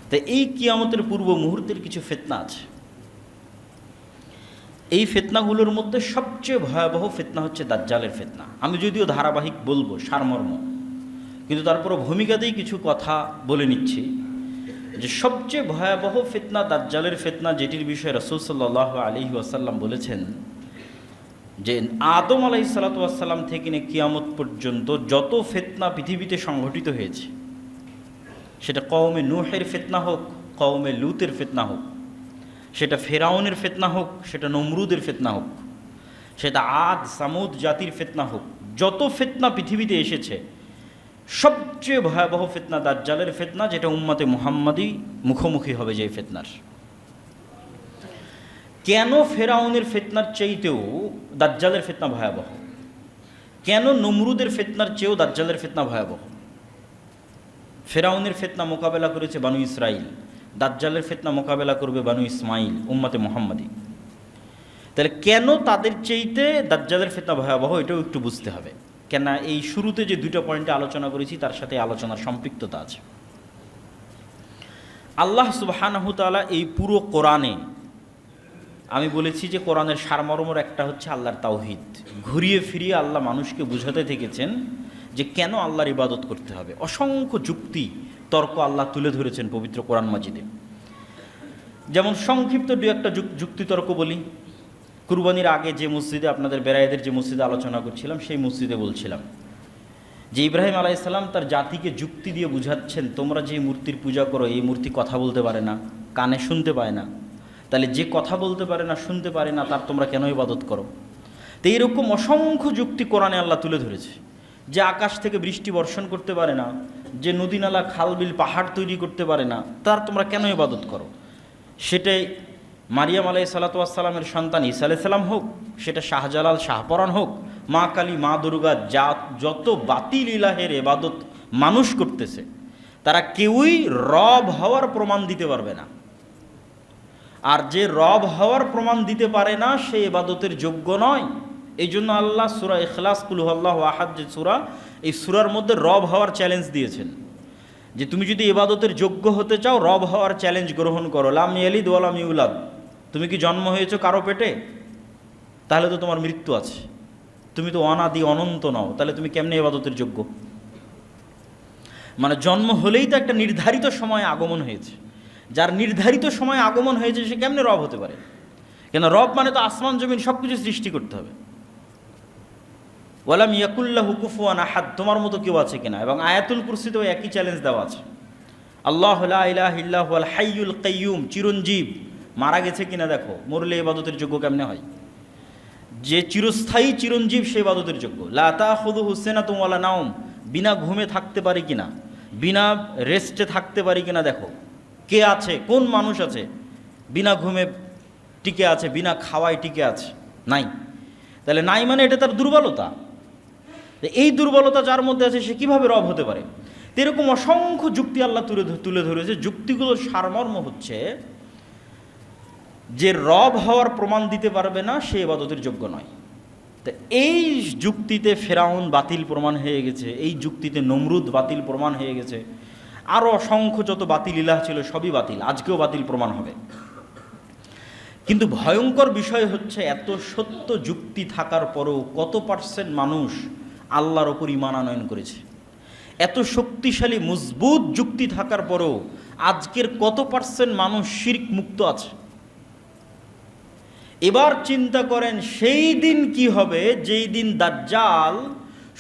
তো এই কিয়ামতের পূর্ব মুহূর্তের কিছু ফিতনা আছে। এই ফিতনাগুলোর মধ্যে সবচেয়ে ভয়াবহ ফিতনা হচ্ছে দাজ্জালের ফিতনা। আমি যদিও ধারাবাহিক বলবো সারমর্ম, কিন্তু তারপরও ভূমিকাতেই কিছু কথা বলে নিচ্ছি যে সবচেয়ে ভয়াবহ ফিতনা দাজ্জালের ফিতনা, যেটির বিষয়ে রাসূল সাল্লাল্লাহু আলাইহি ওয়াসাল্লাম বলেছেন যে আদম আলাইহিসসালাতু ওয়াসসালাম থেকে নিয়ে কিয়ামত পর্যন্ত যত ফিতনা পৃথিবীতে সংঘটিত হয়েছে, সেটা কওমে নূহের ফিতনা হোক, কওমে লুতের ফিতনা হোক, সেটা ফেরাউনের ফিতনা হোক, সেটা নমরুদের ফিতনা হোক, সেটা আদ সামুদ জাতির ফিতনা হোক, যত ফিতনা পৃথিবীতে এসেছে সবচেয়ে ভয়াবহ ফিতনা দাজ্জালের ফিতনা, যেটা উম্মতে মুহাম্মাদি মুখোমুখি হবে যে ফিতনার। কেন ফেরাউনের ফিতনার চাইতেও দাজ্জালের ফিতনা ভয়াবহ? কেন নমরুদের ফিতনার চেয়েও দাজ্জালের ফিতনা ভয়াবহ? ফেরাউনের ফিতনা মোকাবেলা করেছে বানু ইসরাইল, দাজ্জালের ফিতনা মোকাবেলা করবে বানু ইসমাইল, উম্মতে মুহাম্মাদি। তাহলে কেন তাদের চাইতে দাজ্জালের ফিতনা ভয়াবহ, এটাও একটু বুঝতে হবে। কেন এই শুরুতে যে দুটো পয়েন্টে আলোচনা করেছি তার সাথে আলোচনার সম্পৃক্ততা আছে। আল্লাহ সুবহানাহু তাআলা এই পুরো কোরআনে, আমি বলেছি যে কোরআনের সারমর্মর একটা হচ্ছে আল্লাহর তাওহীদ। ঘুরিয়ে ফিরিয়ে আল্লাহ মানুষকে বুঝাতে থেকেছেন যে কেন আল্লাহর ইবাদত করতে হবে। অসংখ্য যুক্তি তর্ক আল্লাহ তুলে ধরেছেন পবিত্র কোরআন মাজিদে। যেমন সংক্ষিপ্ত দু একটা যুক্তি তর্ক বলি। কুরবানির আগে যে মসজিদে, আপনাদের বেরায়েদের যে মসজিদে আলোচনা করছিলাম, সেই মসজিদে বলছিলাম যে ইব্রাহিম আলাইহিস সালাম তার জাতিকে যুক্তি দিয়ে বুঝাচ্ছেন, তোমরা যে মূর্তির পূজা করো, এই মূর্তি কথা বলতে পারে না, কানে শুনতে পায় না, তাহলে যে কথা বলতে পারে না, শুনতে পারে না, তার তোমরা কেন ইবাদত করো? তো এইরকম অসংখ্য যুক্তি কোরআনে আল্লাহ তুলে ধরেছে। যে আকাশ থেকে বৃষ্টি বর্ষণ করতে পারে না, যে নদী নালা খাল বিল পাহাড় তৈরি করতে পারে না, তার তোমরা কেন ইবাদত করো? সেটাই মারিয়াম আলাইহিসসালাতু ওয়াসসালামের সন্তান ঈসা আলাইহিস সালাম হোক, সেটা শাহজালাল শাহপরাণ হোক, মা কালী মা দুর্গা, যত বাতিল ইলাহের ইবাদত মানুষ করতেছে, তারা কেউই রব হওয়ার প্রমাণ দিতে পারবে না। আর যে রব হওয়ার প্রমাণ দিতে পারে না, সে ইবাদতের যোগ্য নয়। এই জন্য আল্লাহ সূরা ইখলাস, কুল হুয়াল্লাহু আহাদ যে সূরা, এই সূরার মধ্যে রব হওয়ার চ্যালেঞ্জ দিয়েছেন যে তুমি যদি ইবাদতের যোগ্য হতে চাও, রব হওয়ার চ্যালেঞ্জ গ্রহণ করো। লাম ইয়ালিদ ওয়া লাম ইউলাদ, তুমি কি জন্ম হয়েছো কারো পেটে? তাহলে তো তোমার মৃত্যু আছে। তুমি তো অনাদি অনন্ত নও, তাহলে তুমি কেমনে ইবাদতের যোগ্য? মানে জন্ম হলেই তো একটা নির্ধারিত সময় আগমন হয়েছে। যার নির্ধারিত সময় আগমন হয়েছে সে কেমনে রব হতে পারে? কেন রব মানে তো আসমান জমিন সব কিছু সৃষ্টি করতে হবে। ওয়ালাম ইয়াকুল্লাহু কুফুয়ান আহাদ, তোমার মতো কেউ আছে কিনা? এবং আয়াতুল কুরসিতেও একই চ্যালেঞ্জ দেওয়া আছে। আল্লাহু লা ইলাহা ইল্লা হুয়াল হাইয়ুল কাইয়্যুম, চিরঞ্জীব, মারা গেছে কিনা দেখো, মরলে ইবাদতের যোগ্য কেমনে হয়? যে চিরস্থায়ী চিরঞ্জীব সে ইবাদতের যোগ্য। লা তাখুযুহু সিনাতুন ওয়ালা নাওম, বিনা ঘুমে থাকতে পারি কিনা, বিনা রেস্টে থাকতে পারি কিনা দেখো। কে আছে, কোন মানুষ আছে বিনা ঘুমে টিকে আছে, বিনা খাওয়ায় টিকে আছে? নাই। তাহলে নাই মানে এটা তার দুর্বলতা। এই দুর্বলতা যার মধ্যে আছে সে কিভাবে রব হতে পারে? এরকম অসংখ্য যুক্তি আল্লাহ তুলে ধরেছে। যুক্তিগুলোর সারমর্ম হচ্ছে যে রব হওয়ার প্রমাণ দিতে পারবে না, সে ইবাদতের যোগ্য নয়। তো এই যুক্তিতে ফেরাউন বাতিল প্রমাণ হয়ে গেছে, এই যুক্তিতে নমরুদ বাতিল প্রমাণ হয়ে গেছে, আরও অসংখ্য যত বাতিল ইলাহ ছিল সবই বাতিল, আজকেও বাতিল প্রমাণ হবে। কিন্তু ভয়ঙ্কর বিষয় হচ্ছে, এত সত্য যুক্তি থাকার পরেও কত পার্সেন্ট মানুষ আল্লাহর ওপর ঈমান আনয়ন করেছে? এত শক্তিশালী মজবুত যুক্তি থাকার পরেও আজকের কত পার্সেন্ট মানুষ শিরক মুক্ত আছে? এবার চিন্তা করেন সেই দিন কি হবে, যেই দিন দাজ্জাল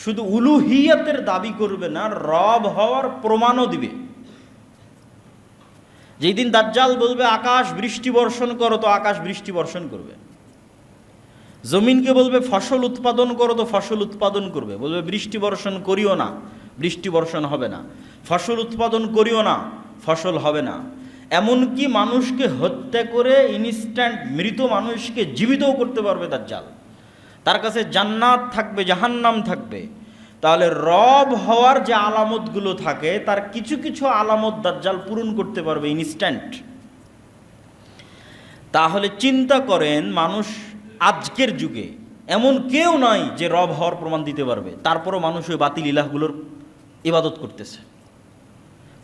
শুধু উলুহিয়াতের দাবি করবে না, রব হওয়ার প্রমাণও দিবে। যেই দিন দাজ্জাল বলবে আকাশ বৃষ্টি বর্ষণ করো, তো আকাশ বৃষ্টি বর্ষণ করবে। জমিনকে বলবে ফসল উৎপাদন করো, তো ফসল উৎপাদন করবে। বলবে বৃষ্টি বর্ষণ করিও না, বৃষ্টি বর্ষণ হবে না। ফসল উৎপাদন করিও না, ফসল হবে না। এমনকি মানুষকে হত্যা করে ইনস্ট্যান্ট মৃত মানুষকে জীবিতও করতে পারবে দাজ্জাল। তার কাছে জান্নাত থাকবে, জাহান্নাম থাকবে। তাহলে রব হওয়ার যে আলামতগুলো থাকে, তার কিছু কিছু আলামত দাজ্জাল পূরণ করতে পারবে ইনস্ট্যান্ট। তাহলে চিন্তা করেন, মানুষ আজকের যুগে এমন কেউ নাই যে রব হওয়ার প্রমাণ দিতে পারবে, তারপরও মানুষ ওই বাতিল ইলাহগুলোর ইবাদত করতেছে।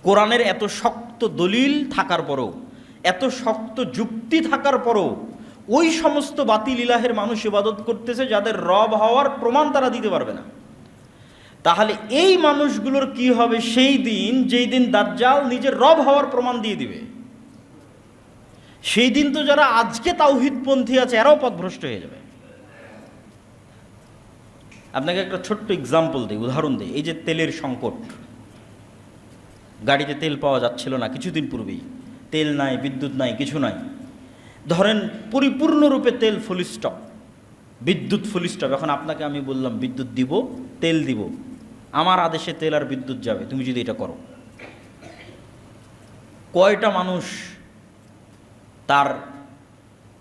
কোরআনের এত শক্ত শক্ত দলিল থাকার পরও, এত শক্ত যুক্তি থাকার পরও ওই সমস্ত বাতিল ইলাহের মানুষ ইবাদত করতেছে যাদের রব হওয়ার প্রমাণ তারা দিতে পারবে না। তাহলে এই মানুষগুলোর কি হবে সেই দিন, যেই দিন দাজ্জাল নিজের রব হওয়ার প্রমাণ দিয়ে দিবে? সেই দিন তো যারা আজকে তাওহীদপন্থী আছে এরাও পথভ্রষ্ট হয়ে যাবে। আপনাকে একটা ছোট্ট এক্সাম্পল দিই, উদাহরণ দিই। এই যে তেলের সংকট, গাড়িতে তেল পাওয়া যাচ্ছিল না কিছুদিন পূর্বেই, তেল নাই, বিদ্যুৎ নাই, কিছু নাই। ধরেন পরিপূর্ণরূপে তেল ফুল স্টপ, বিদ্যুৎ ফুল স্টপ। এখন আপনাকে আমি বললাম বিদ্যুৎ দিব, তেল দিব, আমার আদেশে তেল আর বিদ্যুৎ যাবে, তুমি যদি এটা করো, কয়টা মানুষ তার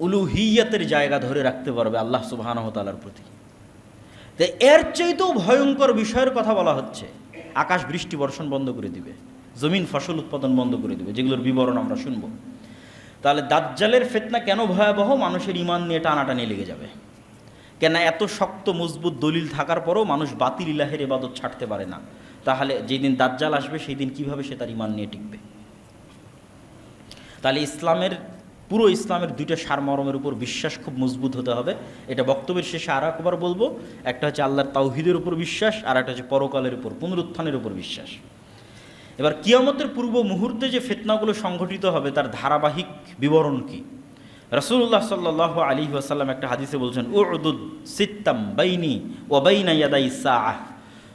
উলুহিয়াতের জায়গা ধরে রাখতে পারবে আল্লাহ সুবহানাহু ওয়া তাআলার প্রতি? তো এর চাইতেও ভয়ঙ্কর বিষয়ের কথা বলা হচ্ছে। আকাশ বৃষ্টি বর্ষণ বন্ধ করে দিবে, জমিন ফসল উৎপাদন বন্ধ করে দিবে, যেগুলোর বিবরণ আমরা শুনবো। তাহলে দাজ্জালের ফিতনা কেন ভয়াবহ? মানুষের ঈমান নিয়ে টানাটানি লেগে যাবে। কেন? এত শক্ত মজবুত দলিল থাকার পরেও মানুষ বাতিল ইলাহের ইবাদত ছাড়তে পারে না। তাহলে যেদিন দাজ্জাল আসবে সেই দিন কীভাবে সে তার ঈমান নিয়ে টিকবে? তাহলে পুরো ইসলামের দুইটা সারমর্মের উপর বিশ্বাস খুব মজবুত হতে হবে। এটা বক্তব্যের শেষে আর একবার বলবো। একটা হচ্ছে আল্লাহর তাওহীদের উপর বিশ্বাস, আর একটা হচ্ছে পরকালের উপর, পুনরুত্থানের উপর বিশ্বাস। এবার কিয়ামতের পূর্ব মুহূর্তে যে ফিতনাগুলো সংঘটিত হবে তার ধারাবাহিক বিবরণ কি? রাসূলুল্লাহ সাল্লাল্লাহু আলাইহি ওয়াসাল্লাম একটা হাদিসে বলছেন, উদুদ সিত্তাম বাইনি ওয়া বাইনা ইয়াদাই সাআহ,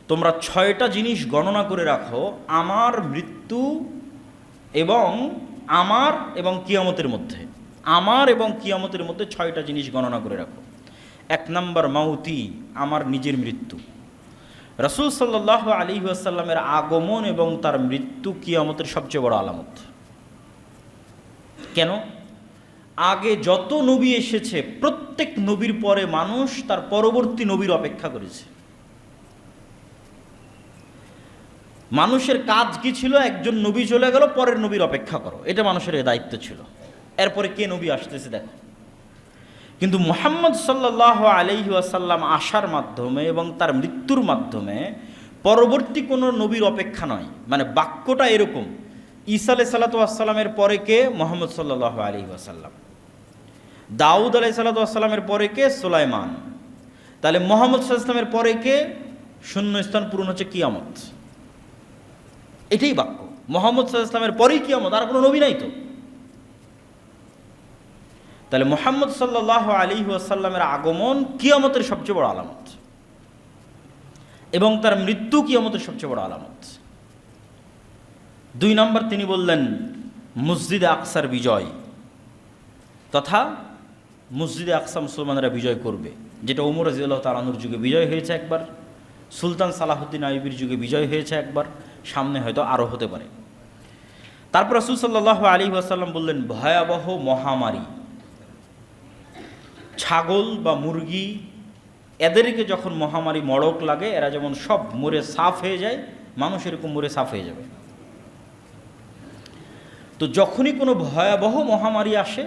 তোমরা 6টা জিনিস গণনা করে রাখো আমার মৃত্যু এবং কিয়ামতের মধ্যে। আমার এবং কিয়ামতের মধ্যে 6টা জিনিস গণনা করে রাখো। 1 নম্বর মাউতি, আমার নিজের মৃত্যু। রাসূল সাল্লাল্লাহু আলাইহি ওয়াসাল্লামের আগমন এবং তার মৃত্যু কিয়ামতের সবচেয়ে বড় আলামত। কেন? আগে যত নবী এসেছে প্রত্যেক নবীর পরে মানুষ তার পরবর্তী নবীর অপেক্ষা করেছে। মানুষের কাজ কি ছিল? একজন নবী চলে গেল, পরের নবীর অপেক্ষা করো, এটা মানুষের দায়িত্ব ছিল। এরপরে কে নবী আসতেছে দেখো। কিন্তু মুহাম্মদ সাল্লাল্লাহু আলাইহি ওয়াসাল্লাম আসার মাধ্যমে এবং তার মৃত্যুর মাধ্যমে পরবর্তী কোনো নবীর অপেক্ষা নয়। মানে বাক্যটা এরকম, ঈসা আলাইহিস সালাতু ওয়াস সালামের পরে কে? মুহাম্মদ সাল্লাল্লাহু আলাইহি ওয়াসাল্লাম। দাউদ আলাইহিস সালাতু ওয়াস সালামের পরে কে? সুলাইমান। তাহলে মুহাম্মদ সাল্লাল্লাহু আলাইহি ওয়াসাল্লামের পরে কে? শূন্যস্থান পূরণ হচ্ছে কিয়ামত। এটাই বাক্য। মুহাম্মদ সাল্লাল্লাহু আলাইহি ওয়াসাল্লামের পরেই কিয়ামত, আর কোনো নবী নাই তো। তাহলে মুহাম্মদ সাল্লাল্লাহু আলাইহি ওয়াসাল্লামের আগমন কিয়ামতের সবচেয়ে বড় আলামত এবং তার মৃত্যু কিয়ামতের সবচেয়ে বড় আলামত। 2 নম্বর তিনি বললেন মসজিদে আকসার বিজয়, তথা মসজিদে আকসা মুসলমানরা বিজয় করবে, যেটা ওমর রাদিয়াল্লাহু তাআলা আনহুর যুগে বিজয় হয়েছে একবার, সুলতান সালাহুদ্দিন আইয়ুবীর যুগে বিজয় হয়েছে একবার, সামনে হয়তো আরও হতে পারে। তারপর রাসূল সাল্লাল্লাহু আলাইহি ওয়াসাল্লাম বললেন ভয়াবহ মহামারী, ছাগল বা মুরগি এদেরকে যখন মহামারী মড়ক লাগে, এরা যেমন সব মরে সাফ হয়ে যায়, মানুষ এরকম মরে সাফ হয়ে যাবে। তো যখনই কোনো ভয়াবহ মহামারী আসে,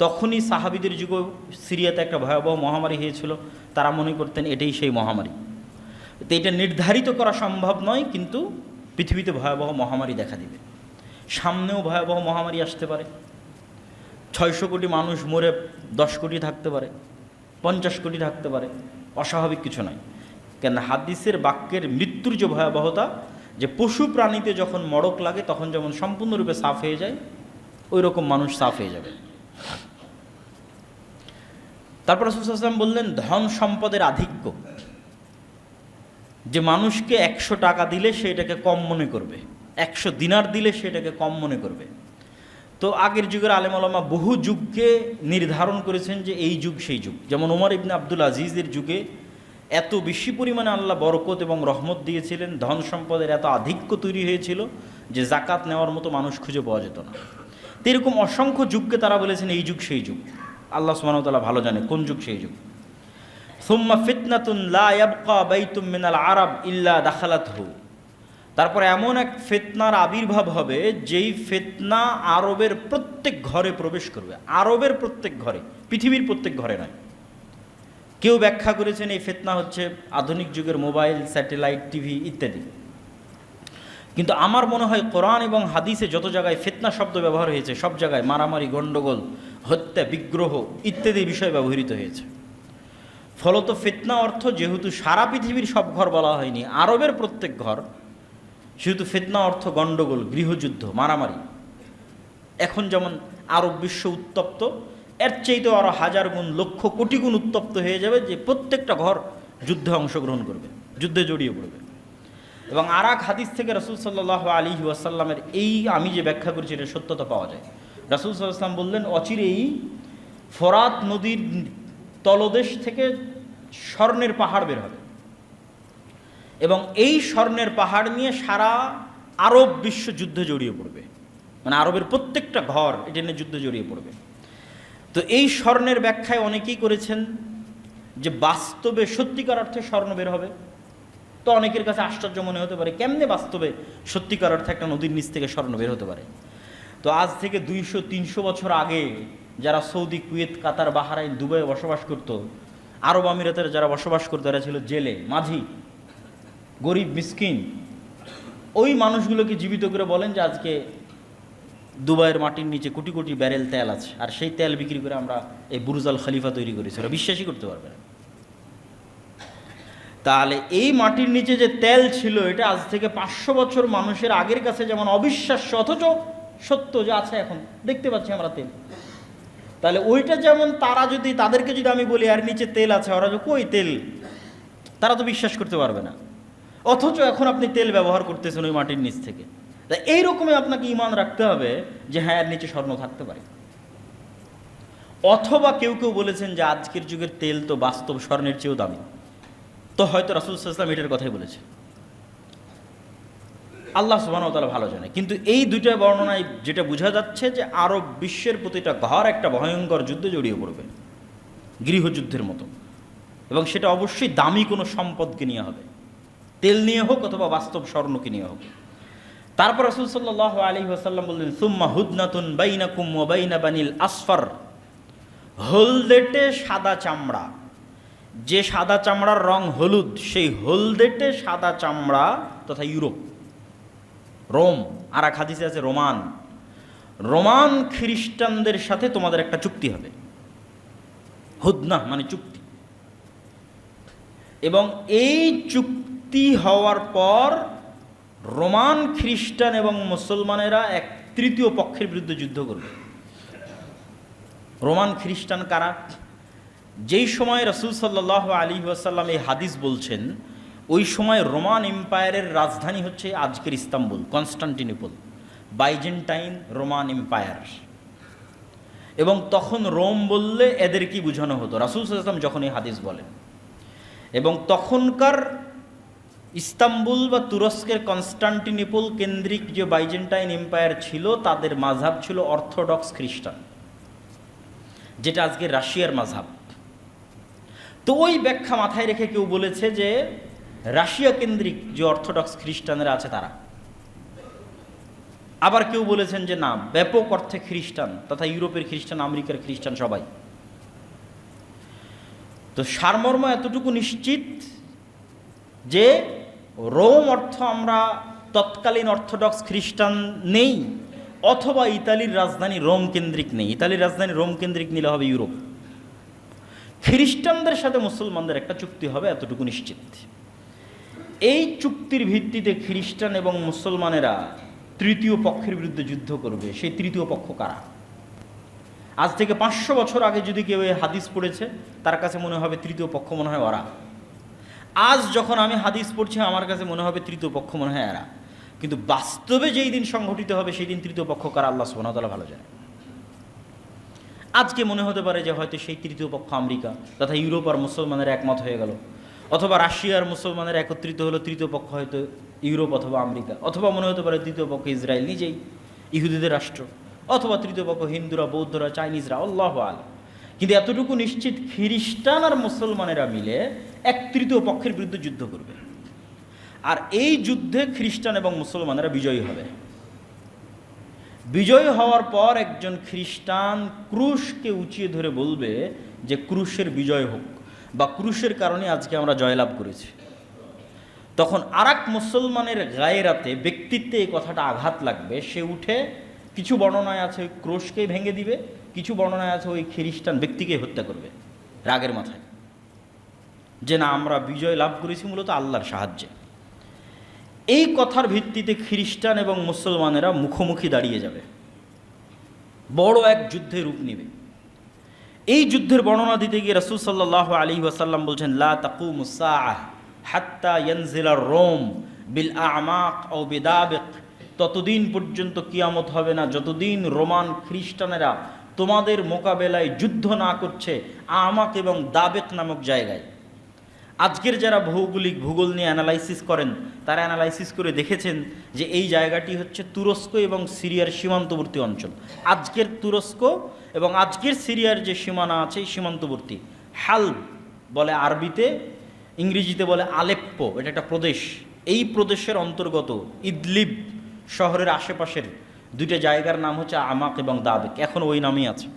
তখনই সাহাবীদের যুগে সিরিয়াতে একটা ভয়াবহ মহামারী হয়েছিল, তারা মনে করতেন এটাই সেই মহামারী। তো এটা নির্ধারিত করা সম্ভব নয়, কিন্তু পৃথিবীতে ভয়াবহ মহামারী দেখা দিবে। সামনেও ভয়াবহ মহামারী আসতে পারে। 600 কোটি মানুষ মরে 10 কোটি থাকতে পারে, 50 কোটি থাকতে পারে, অস্বাভাবিক কিছু নয়। কেন? হাদিসের বাক্যের মৃত্যুর যে ভয়াবহতা, যে পশু প্রাণীতে যখন মড়ক লাগে তখন যেমন সম্পূর্ণরূপে সাফ হয়ে যায়, ওই রকম মানুষ সাফ হয়ে যাবে। তারপর রাসূল সাল্লাল্লাহু আলাইহি ওয়াসাল্লাম বললেন ধন সম্পদের আধিক্য, যে মানুষকে 100 টাকা দিলে সে এটাকে কম মনে করবে, 100 দিনার দিলে সে এটাকে কম মনে করবে। তো আগের যুগের আলেম ওলামা বহু যুগকে নির্ধারণ করেছেন যে এই যুগ সেই যুগ। যেমন ওমর ইবনে আব্দুল আজিজের যুগে এত বেশি পরিমাণে আল্লাহ বরকত এবং রহমত দিয়েছিলেন, ধন সম্পদের এত আধিক্য তৈরি হয়েছিল যে জাকাত নেওয়ার মতো মানুষ খুঁজে পাওয়া যেত না। তো এরকম অসংখ্য যুগকে তারা বলেছেন এই যুগ সেই যুগ। আল্লাহ সুবহানাহু ওয়া তাআলা ভালো জানে কোন যুগ সেই যুগ। সুম্মা ফিতনাতুন লা ইয়াবকা বাইতুম মিনাল আরাব ইল্লা দাখালাতহু, তারপরে এমন এক ফিতনার আবির্ভাব হবে যেই ফিতনা আরবের প্রত্যেক ঘরে প্রবেশ করবে। আরবের প্রত্যেক ঘরে, পৃথিবীর প্রত্যেক ঘরে নয়। কেউ ব্যাখ্যা করেছেন এই ফিতনা হচ্ছে আধুনিক যুগের মোবাইল, স্যাটেলাইট, টিভি ইত্যাদি। কিন্তু আমার মনে হয় কোরআন এবং হাদিসে যত জায়গায় ফিতনা শব্দ ব্যবহার হয়েছে সব জায়গায় মারামারি, গণ্ডগোল, হত্যা, বিগ্রহ ইত্যাদি বিষয় ব্যবহৃত হয়েছে। ফলত ফিতনা অর্থ যেহেতু সারা পৃথিবীর সব ঘর বলা হয়নি, আরবের প্রত্যেক ঘর, সেহেতু ফিতনা অর্থ গণ্ডগোল, গৃহযুদ্ধ, মারামারি। এখন যেমন আরব বিশ্ব উত্তপ্ত, এর চাইতেও আরও হাজার গুণ, লক্ষ কোটি গুণ উত্তপ্ত হয়ে যাবে, যে প্রত্যেকটা ঘর যুদ্ধে অংশগ্রহণ করবে, যুদ্ধে জড়িয়ে পড়বে। এবং আর এক হাদিস থেকে রাসূল সাল্লাল্লাহু আলাইহি ওয়াসাল্লামের এই আমি যে ব্যাখ্যা করেছি এটা সত্যতা পাওয়া যায়। রাসূল সাল্লাল্লাহু আলাইহি ওয়াসাল্লাম বললেন, অচিরেই ফোরাত নদীর তলদেশ থেকে স্বর্ণের পাহাড় বের হবে, এবং এই স্বর্ণের পাহাড় নিয়ে সারা আরব বিশ্ব যুদ্ধে জড়িয়ে পড়বে, মানে আরবের প্রত্যেকটা ঘর এটা নিয়ে যুদ্ধে জড়িয়ে পড়বে। তো এই স্বর্ণের ব্যাখ্যায় অনেকেই করেছেন যে বাস্তবে সত্যিকার অর্থে স্বর্ণ বের হবে। তো অনেকের কাছে আশ্চর্য মনে হতে পারে, কেমনে বাস্তবে সত্যিকার অর্থে একটা নদীর নিচ থেকে স্বর্ণ বের হতে পারে। তো আজ থেকে 200-300 বছর আগে যারা সৌদি, কুয়েত, কাতার, বাহরাইন, দুবাইয়ে বসবাস করত, আরব আমিরাতের যারা বসবাস করতো, এরা ছিল জেলে, মাঝি, গরিব, মিসকিন। ওই মানুষগুলোকে জীবিত করে বলেন যে আজকে দুবাইয়ের মাটির নিচে কোটি কোটি ব্যারেল তেল আছে, আর সেই তেল বিক্রি করে আমরা এই বুরুজ আল খলিফা তৈরি করেছি। ওরা বিশ্বাসই করতে পারবে না। তাহলে এই মাটির নিচে যে তেল ছিল, এটা আজ থেকে 500 বছর মানুষের আগের কাছে যেমন অবিশ্বাস্য, অথচ সত্য যে আছে, এখন দেখতে পাচ্ছি আমরা তেল। তাহলে ওইটা যেমন তাদেরকে যদি আমি বলি আর নিচে তেল আছে, ওরা যে কই তেল, তারা তো বিশ্বাস করতে পারবে না। অথচ এখন আপনি তেল ব্যবহার করতেছেন ওই মাটির নিচ থেকে। তাই এইরকমই আপনাকে ঈমান রাখতে হবে যে হ্যাঁ, এর নিচে স্বর্ণ থাকতে পারে। অথবা কেউ কেউ বলেছেন যে আজকের যুগের তেল তো বাস্তব স্বর্ণের চেয়েও দামি। তো হয়তো রাসূল সাল্লাল্লাহু আলাইহি ওয়াসাল্লাম এটার কথাই বলেছে, আল্লাহ সুবহানাহু ওয়া তাআলা ভালো জানে। কিন্তু এই দুইটা বর্ণনায় যেটা বোঝা যাচ্ছে যে আরব বিশ্বের প্রতিটা ঘর একটা ভয়ঙ্কর যুদ্ধে জড়িয়ে পড়বে, গৃহযুদ্ধের মতো। এবং সেটা অবশ্যই দামি কোনো সম্পদকে নিয়ে হবে, তেল নিয়ে হোক অথবা বাস্তব স্বর্ণকে নিয়ে হোক। তারপর রাসূল সাল্লাল্লাহু আলাইহি ওয়াসাল্লাম বললেন, সুম্মা হুদনাতুন বাইনাকুম ওয়া বাইনা বানিল আসফার, হলদেটে সাদা চামড়া, যে সাদা চামড়ার রং হলুদ, সেই হলদেটে সাদা চামড়া তথা ইউরোপ, রোম, আর এক হাদিসে আছে রোমান খ্রিস্টানদের সাথে তোমাদের একটা চুক্তি হবে। হুদনা মানে চুক্তি। এবং এই চুক্তি হওয়ার পর রোমান খ্রিস্টান এবং মুসলমানেরা এক তৃতীয় পক্ষের বিরুদ্ধে যুদ্ধ করবে। রোমান খ্রিস্টান কারা? যেই সময় রাসূল সাল্লাল্লাহু আলাইহি ওয়াসাল্লাম এই হাদিস বলছেন, ওই সময় রোমান এম্পায়ারের রাজধানী হচ্ছে আজকের Istanbul, Constantinople, Byzantine Roman empire. এবং তখন রোম বললে এদের কি বোঝানো হতো রাসূল সাল্লাল্লাহু আলাইহি ওয়াসাল্লাম যখন এই হাদিস বলেন। এবং তখনকার ইস্তাম্বুল বা তুরস্কের কনস্টান্টিনোপল কেন্দ্রিক যে বাইজেন্টাইন এম্পায়ার ছিল, তাদের মাযহাব ছিল অর্থোডক্স খ্রিস্টান, যেটা আজকে রাশিয়ার মাযহাব। তো ওই ব্যাখ্যা মাথায় রেখে কেউ বলেছে যে রাশিয়া কেন্দ্রিক যে অর্থোডক্স খ্রিস্টানরা আছে তারা। আবার কেউ বলেছেন যে না, ব্যাপক অর্থে খ্রিস্টান তথা ইউরোপের খ্রিস্টান, আমেরিকার খ্রিস্টান, সবাই। তো সারমর্ম এতটুকু নিশ্চিত যে রোম অর্থ আমরা তৎকালীন অর্থোডক্স খ্রিস্টান নেই, অথবা ইতালির রাজধানী রোম কেন্দ্রিক নেই। ইতালির রাজধানী রোম কেন্দ্রিক নিলে হবে ইউরোপ। খ্রিস্টানদের সাথে মুসলমানদের একটা চুক্তি হবে, এতটুকু নিশ্চিত। এই চুক্তির ভিত্তিতে খ্রিস্টান এবং মুসলমানেরা তৃতীয় পক্ষের বিরুদ্ধে যুদ্ধ করবে। সেই তৃতীয় পক্ষ কারা? আজ থেকে 500 বছর আগে যদি কেউ এই হাদিস পড়েছে, তার কাছে মনে হবে তৃতীয় পক্ষ মনে হয় ওরা। আজ যখন আমি হাদিস পড়ছি, আমার কাছে মনে হবে তৃতীয় পক্ষ মনে হয় এরা। কিন্তু বাস্তবে যেই দিন সংঘটিত হবে সেই দিন তৃতীয় পক্ষ কারা আল্লাহ সুবহানাহু ওয়া তাআলা ভালো জানেন। আজকে মনে হতে পারে যে হয়তো সেই তৃতীয় পক্ষ আমেরিকা তথা ইউরোপ আর মুসলমানের একমত হয়ে গেল, অথবা রাশিয়ার মুসলমানের একত্রিত হলো, তৃতীয় পক্ষ হয়তো ইউরোপ অথবা আমেরিকা, অথবা মনে হতে পারে তৃতীয় পক্ষ ইসরায়েল নিজেই, ইহুদিদের রাষ্ট্র, অথবা তৃতীয় পক্ষ হিন্দুরা, বৌদ্ধরা, চাইনিজরা, আল্লাহু আ'লাম। কিন্তু এতটুকু নিশ্চিত, খ্রিস্টান আর মুসলমানেরা মিলে এক তৃতীয় পক্ষের বিরুদ্ধে যুদ্ধ করবে। আর এই যুদ্ধে খ্রিস্টান এবং মুসলমানেরা বিজয়ী হবে। বিজয়ী হওয়ার পর একজন খ্রিস্টান ক্রুশকে উঁচিয়ে ধরে বলবে যে ক্রুশের বিজয় হোক, বা ক্রুশের কারণে আজকে আমরা জয়লাভ করেছি। তখন আরেক মুসলমানের গায়েরাতে, ব্যক্তিত্বে এই কথাটা আঘাত লাগবে, সে উঠে, কিছু বর্ণনায় আছে ওই ক্রোশকেই ভেঙে দিবে, কিছু বর্ণনায় আছে ওই খ্রিস্টান ব্যক্তিকে হত্যা করবে রাগের মাথায়, যে না আমরা বিজয় লাভ করেছি মূলত আল্লাহর সাহায্যে। এই কথার ভিত্তিতে খ্রিস্টান এবং মুসলমানেরা মুখোমুখি দাঁড়িয়ে যাবে, বড় এক যুদ্ধে রূপ নেবে। এই যুদ্ধের বর্ণনা দিতে গিয়ে রাসূল সাল্লাল্লাহু আলাইহি ওয়াসাল্লাম বলছেন, লা তাকুমুস সাআহ হাত্তা ইয়ানজিলা রোম বিল আমাক আও বিদাবিক, ততদিন পর্যন্ত কিয়ামত হবে না যতদিন রোমান খ্রিস্টানেরা তোমাদের মোকাবেলায় যুদ্ধ না করছে আমাক এবং দাবেক নামক জায়গায়। আজকের যারা ভূগোল নিয়ে অ্যানালাইসিস করেন, তারা অ্যানালাইসিস করে দেখেছেন যে এই জায়গাটি হচ্ছে তুরস্ক এবং সিরিয়ার সীমান্তবর্তী অঞ্চল। আজকের তুরস্ক এবং আজকের সিরিয়ার যে সীমানা আছে এই সীমান্তবর্তী, হালব বলে আরবিতে, ইংরেজিতে বলে আলেপ্পো, এটা একটা প্রদেশ। এই প্রদেশের অন্তর্গত ইদলিব শহরের আশেপাশের দুইটা জায়গার নাম হচ্ছে আমাক এবং দাবেক, এখন ওই নামই আছে।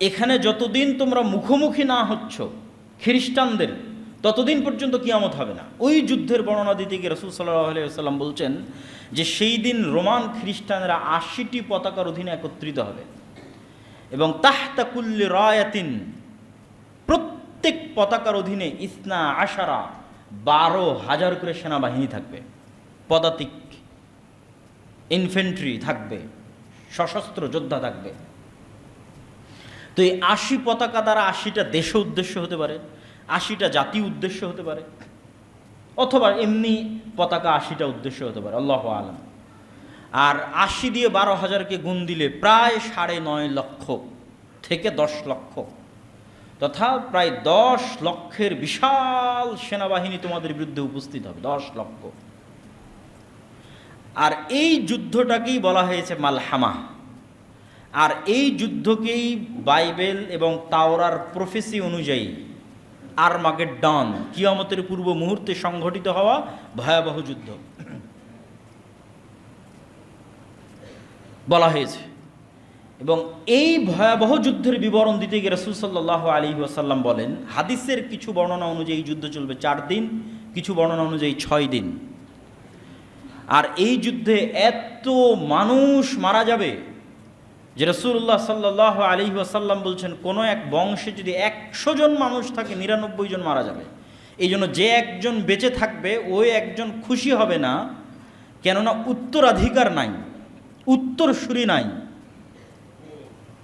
এখানে যতদিন তোমরা মুখোমুখি না হচ্ছ খ্রিস্টানদের, ততদিন পর্যন্ত কিয়ামত হবে না। ওই যুদ্ধের বর্ণনা দিতে গিয়ে রাসূল সাল্লাল্লাহু আলাইহি ওয়াসাল্লাম বলছেন যে সেই দিন রোমান খ্রিস্টানরা 80টি পতাকার অধীনে একত্রিত হবে এবং তাহতা কুল্লি রায়াতিন, প্রত্যেক পতাকার অধীনে ইসনা আশারা 12,000 করে সেনাবাহিনী থাকবে, পদাতিক ইনফেন্ট্রি থাকবে, সশস্ত্র যোদ্ধা থাকবে। তো এই 80 পতাকা দ্বারা 80টা দেশ উদ্দেশ্য হতে পারে, 80টা জাতি উদ্দেশ্য হতে পারে, অথবা এমনি পতাকা 80টা উদ্দেশ্য হতে পারে, আল্লাহু আলাম। আর 80 দিয়ে 12,000কে গুণ দিলে প্রায় 9.5 লক্ষ থেকে 10 লক্ষ, তথা প্রায় 10 লক্ষের বিশাল সেনাবাহিনী তোমাদের বিরুদ্ধে উপস্থিত হবে, 10 লক্ষ। আর এই যুদ্ধটাকেই বলা হয়েছে মালহামা। আর এই যুদ্ধকেই বাইবেল এবং তাওরার প্রফেসি অনুযায়ী আরমাগেড্ডন, কিয়ামতের পূর্ব মুহূর্তে সংঘটিত হওয়া ভয়াবহ যুদ্ধ বলা হয়েছে। এবং এই ভয়াবহ যুদ্ধের বিবরণ দিতে গিয়ে রাসূল সাল্লাল্লাহু আলাইহি ওয়াসাল্লাম বলেন, হাদিসের কিছু বর্ণনা অনুযায়ী যুদ্ধ চলবে 4 দিন, কিছু বর্ণনা অনুযায়ী 6 দিন। আর এই যুদ্ধে এত মানুষ মারা যাবে যে রাসূলুল্লাহ সাল্লাল্লাহু আলাইহি ওয়াসাল্লাম বলছেন, কোনো এক বংশে যদি 100 জন মানুষ থাকে 99 জন মারা যাবে। এই জন্য যে একজন বেঁচে থাকবে ওই একজন খুশি হবে না, কেননা উত্তরাধিকার নাই, উত্তরসূরি নাই।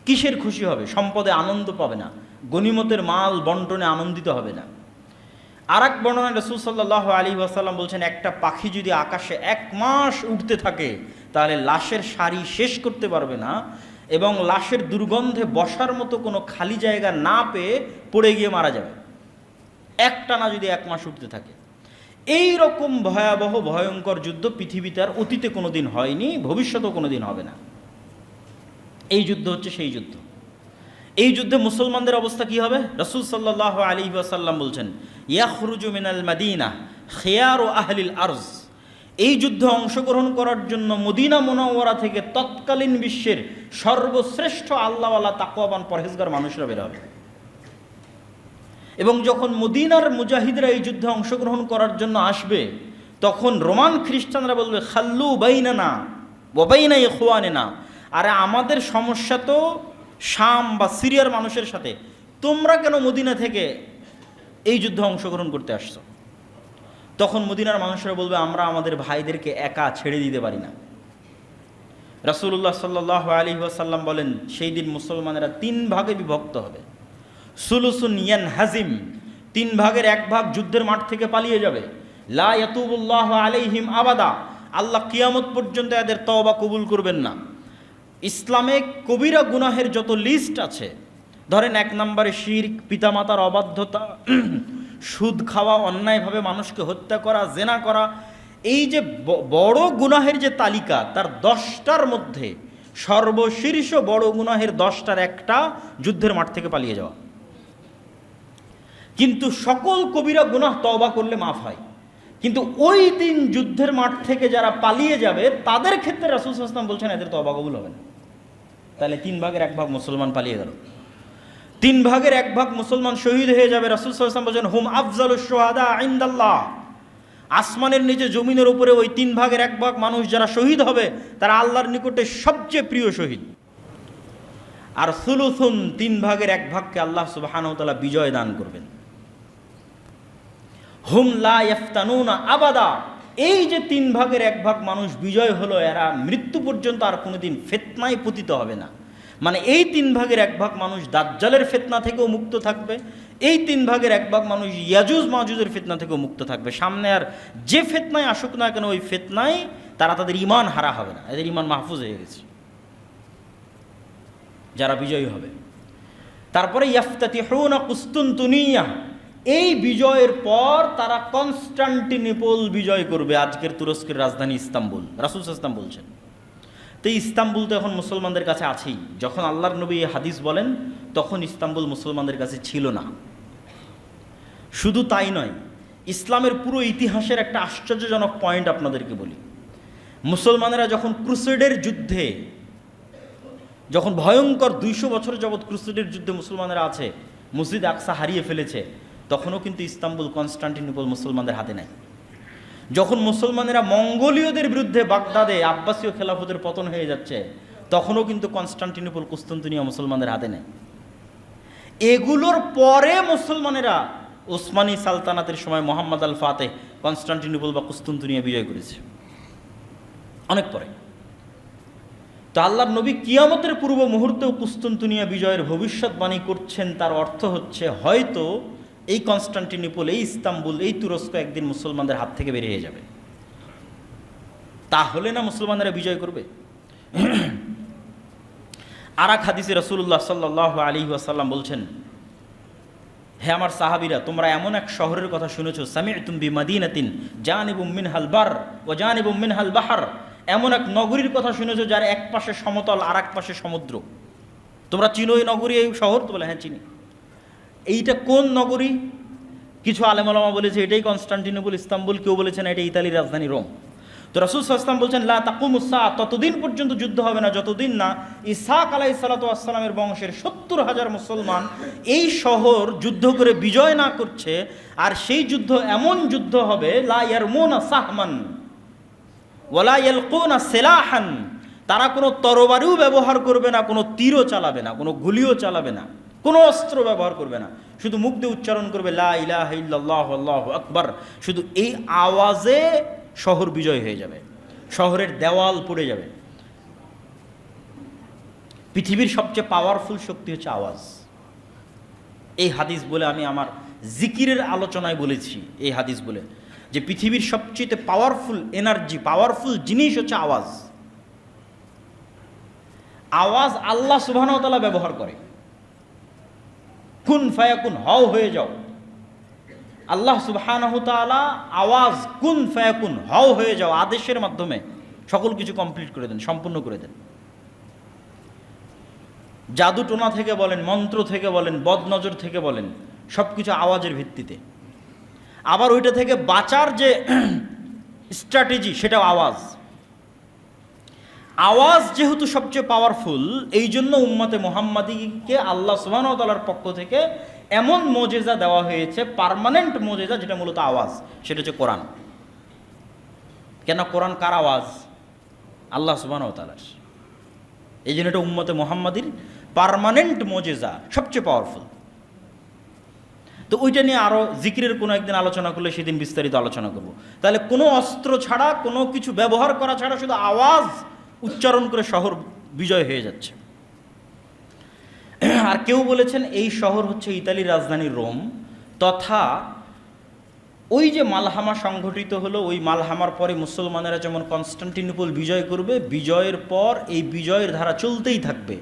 কিসের খুশি হবে? সম্পদে আনন্দ পাবে না, গনিমতের মাল বন্টনে আনন্দিত হবে না। আর এক বর্ণনায় রাসূল সাল্লাল্লাহু আলাইহি ওয়াসাল্লাম বলছেন, একটা পাখি যদি আকাশে 1 মাস উঠতে থাকে তাহলে লাশের সারি শেষ করতে পারবে না এবং লাশের দুর্গন্ধে বসার মতো কোনো খালি জায়গা না পেয়ে পড়ে গিয়ে মারা যাবে, একটানা যদি 1 মাস উঠতে থাকে। এই রকম ভয়াবহ ভয়ঙ্কর যুদ্ধ পৃথিবীতে আর অতীতে কোনোদিন হয়নি, ভবিষ্যতেও কোনোদিন হবে না। এই যুদ্ধ হচ্ছে সেই যুদ্ধ। এই যুদ্ধে মুসলমানদের অবস্থা কি হবে? রাসূল সাল্লাল্লাহু আলাইহি ওয়াসাল্লাম বলছেন, ইয়াখরুজু মিনাল মাদিনা খিয়ারু আহলিল আরজ, এই যুদ্ধে অংশগ্রহণ করার জন্য মদিনা মুনাওয়ারা থেকে তৎকালীন বিশ্বের সর্বশ্রেষ্ঠ আল্লাহওয়ালা তাকওয়াবান পরহেজগার মানুষরা বের হবে। এবং যখন মদিনার মুজাহিদরা এই যুদ্ধে অংশগ্রহণ করার জন্য আসবে, তখন রোমান খ্রিস্টানরা বলবে, খাল্লু বাইনানা ওয়া বাইনা ইখওয়ানিনা, আরে আমাদের সমস্যা তো শাম বা সিরিয়ার মানুষের সাথে, তোমরা কেন মদিনা থেকে এই যুদ্ধে অংশগ্রহণ করতে আসছো? তখন মদিনার মানুষরা বলবে, আমরা আমাদের ভাইদেরকে একা ছেড়ে দিতে পারি না। রাসূলুল্লাহ সাল্লাল্লাহু আলাইহি ওয়াসাল্লাম বলেন, সেই দিন মুসলমানেরা 3 ভাগে বিভক্ত হবে। সুলুসুন ইয়ানহাজিম, 3 ভাগের 1 ভাগ যুদ্ধের মাঠ থেকে পালিয়ে যাবে। লা ইয়াতুবুল্লাহু আলাইহিম আবাদা, আল্লাহ কিয়ামত পর্যন্ত এদের তওবা কবুল করবেন না। ইসলামে কবিরা গুনাহের যত লিস্ট আছে, ধরেন 1 নম্বরে শিরক, পিতামাতার অবাধ্যতা, সুদ খাওয়া, অন্যায়ভাবে মানুষকে হত্যা করা, জেনা করা, এই যে বড় গুনাহের যে তালিকা, তার 10টার মধ্যে সর্বশীর্ষ বড় গুনাহের 10টার একটা যুদ্ধের মাঠ থেকে পালিয়ে যাওয়া। কিন্তু সকল কবিরা গুনাহ তওবা করলে মাফ হয়, কিন্তু ওই দিন যুদ্ধের মাঠ থেকে যারা পালিয়ে যাবে তাদের ক্ষেত্রে রাসূল সাল্লাল্লাহু আলাইহি ওয়াসাল্লাম বলছেন এদের তওবা কবুল হবে না। তাহলে 3 ভাগের 1 ভাগ মুসলমান পালিয়ে গেল। তিন ভাগের এক ভাগ মুসলমান শহীদ হয়ে যাবে। রাসূল সাল্লাল্লাহু আলাইহি ওয়াসাল্লাম বলেন, হুম আফজালুশ শুহাদা ইনদাল্লাহ। আসমানের নিচে জমিনের উপরে ওই তিন ভাগের এক ভাগ মানুষ যারা শহীদ হবে তারা আল্লাহর নিকটে সবচেয়ে প্রিয় শহীদ। আর সুলুসুন, তিন ভাগের এক ভাগকে আল্লাহ সুবহানাহু ওয়া তাআলা বিজয় দান করবেন। হুম লা ইফতানুনা আবাদা, এই যে তিন ভাগের এক ভাগ মানুষ বিজয় হলো, এরা মৃত্যু পর্যন্ত আর কোনোদিন ফিতনায় পতিত হবে না। মানে এই তিন ভাগের এক ভাগ মানুষ দাজ্জালের ফিতনা থেকেও মুক্ত থাকবে, এই তিন ভাগের এক ভাগ মানুষ ইয়াজুজ মাজুজের ফিতনা থেকেও মুক্ত থাকবে। সামনে আর যে ফিতনায় আসুক না কেন, ওই ফিতনায় তারা তাদের ঈমান হারা হবে না, এদের ঈমান মাহফুজ হয়ে গেছে যারা বিজয়ী হবে। তারপরে ইয়াফতাতিহুনা কুস্তুনতুনিয়া, এই বিজয়ের পর তারা কনস্টান্টিনোপল বিজয় করবে, আজকের তুরস্কের রাজধানী ইস্তাম্বুল। রাসূল সাল্লাল্লাহু আলাইহি ওয়াসাল্লাম বলছেন। তো ইস্তাম্বুল তো এখন মুসলমানদের কাছে আছেই। যখন আল্লাহর নবী হাদিস বলেন তখন ইস্তাম্বুল মুসলমানদের কাছে ছিল না। শুধু তাই নয়, ইসলামের পুরো ইতিহাসের একটা আশ্চর্যজনক পয়েন্ট আপনাদেরকে বলি। মুসলমানেরা যখন ক্রুসেডের যুদ্ধে, যখন ভয়ঙ্কর 200 বছর যাবৎ ক্রুসেডের যুদ্ধে মুসলমানেরা আছে, মসজিদ আকসা হারিয়ে ফেলেছে, তখনও কিন্তু ইস্তাম্বুল কনস্টান্টিনোপল মুসলমানদের হাতে নাই। যখন মুসলমানেরা মঙ্গোলীয়দের বিরুদ্ধে বাগদাদে আব্বাসীয় খেলাফতের পতন হয়ে যাচ্ছে, তখনও কিন্তু কনস্টান্টিনোপল কুস্তুনতুনিয়া মুসলমানদের হাতে নেই। এগুলোর পরে মুসলমানেরা ওসমানী সালতানাতের সময় মোহাম্মদ আল ফাতেহ কনস্টান্টিনোপল বা কুস্তুনতুনিয়া বিজয় করেছে, অনেক পরে। তো আল্লাহর নবী কিয়ামতের পূর্ব মুহূর্তেও কুস্তুনতুনিয়া বিজয়ের ভবিষ্যৎবাণী করছেন। তার অর্থ হচ্ছে হয়তো এই কনস্টান্টিনোপল, এই ইস্তাম্বুল, এই তুরস্ক একদিন মুসলমানদের হাত থেকে বেরিয়ে যাবে। তাহলে না মুসলমানেরা বিজয় করবে। আর এক হাদিসে রাসূলুল্লাহ সাল্লাল্লাহু আলাইহি ওয়াসাল্লাম বলছেন, হে আমার সাহাবীরা, তোমরা এমন এক শহরের কথা শুনেছো, সামি'তুম বিমাদিনাতিন জানিবুম মিনহাল বার ওয়া জানিবুম মিনহাল বাহর, এমন এক নগরীর কথা শুনেছো যার এক পাশে সমতল আর এক পাশে সমুদ্র। তোমরা চিনো এই নগরী, এই শহর? তো বলে হ্যাঁ চিনি। এইটা কোন নগরী? কিছু আলেম ওলামা বলেছে এটাই কনস্টান্টিনোপল ইস্তাম্বুল, কেউ বলেছেন এটা ইতালির রাজধানী রোম। তো রাসূল সাল্লাল্লাহু আলাইহি ওয়াসাল্লাম বলছেন, লা তাকুমুস সাআ, ততদিন পর্যন্ত যুদ্ধ হবে না যতদিন না ইসহাক আলাইহিস সালাতু ওয়াস সালামের বংশের 70,000 মুসলমান এই শহর যুদ্ধ করে বিজয় না করছে। আর সেই যুদ্ধ এমন যুদ্ধ হবে, লা ইয়ারমুনা সাহমান ওয়ালা ইয়ালকুনা সিলাহান, তারা কোনো তরবারিও ব্যবহার করবে না, কোনো তীরও চালাবে না, কোনো গুলিও চালাবে না, কোনো অস্ত্র ব্যবহার করবে না, শুধু মুখ দিয়ে উচ্চারণ করবে লা ইলাহা ইল্লাল্লাহু আল্লাহু আকবার। শুধু এই আওয়াজে শহর বিজয় হয়ে যাবে, শহরের দেওয়াল পড়ে যাবে। পৃথিবীর সবচেয়ে পাওয়ারফুল শক্তি হচ্ছে আওয়াজ। এই হাদিস বলে আমি আমার জিকিরের আলোচনায় বলেছি, এই হাদিস বলে যে পৃথিবীর সবচেয়ে পাওয়ারফুল এনার্জি, পাওয়ারফুল জিনিস হচ্ছে আওয়াজ। আওয়াজ আল্লাহ সুবহানাহু ওয়া তাআলা ব্যবহার করে। কুন ফায়াকুন, হও হয়ে যাও। আল্লাহ সুবহানাহু ওয়া তাআলা আওয়াজ কুন ফায়াকুন, হও হয়ে যাও, আদেশের মাধ্যমে সকল কিছু কমপ্লিট করে দেন, সম্পূর্ণ করে দেন। জাদু টোনা থেকে বলেন, মন্ত্র থেকে বলেন, বদনজর থেকে বলেন, সব কিছু আওয়াজের ভিত্তিতে। আবার ওইটা থেকে বাঁচার যে স্ট্র্যাটেজি, সেটাও আওয়াজ। আওয়াজ যেহেতু সবচেয়ে পাওয়ারফুল, এই জন্য উম্মতে মুহাম্মাদীকে আল্লাহ সুবহানাহু ওয়া তাআলার পক্ষ থেকে এমন মোজেজা দেওয়া হয়েছে, পার্মানেন্ট মোজেজা, যেটা মূলত আওয়াজ, সেটা হচ্ছে কোরআন। কেন? কোরআন কার আওয়াজ? আল্লাহ সুবহানাহু ওয়া তাআলার। এই জন্য এটা উম্মতে মুহাম্মাদীর পার্মানেন্ট মোজেজা, সবচেয়ে পাওয়ারফুল। তো ওইটা নিয়ে আরও জিকিরের কোনো একদিন আলোচনা করলে সেদিন বিস্তারিত আলোচনা করব। তাহলে কোনো অস্ত্র ছাড়া, কোনো কিছু ব্যবহার করা ছাড়া শুধু আওয়াজ উচ্চারণ করে শহর বিজয় হয়ে যাচ্ছে। আর কেউ বলেছেন এই শহর হচ্ছে ইতালির রাজধানী রোম, তথা ওই যে মালহামা সংঘটিত হলো, ওই মালহামার পরে মুসলমানেরা যেমন কনস্টান্টিনোপল বিজয় করবে, বিজয়ের পর এই বিজয়ের ধারা চলতেই থাকবে,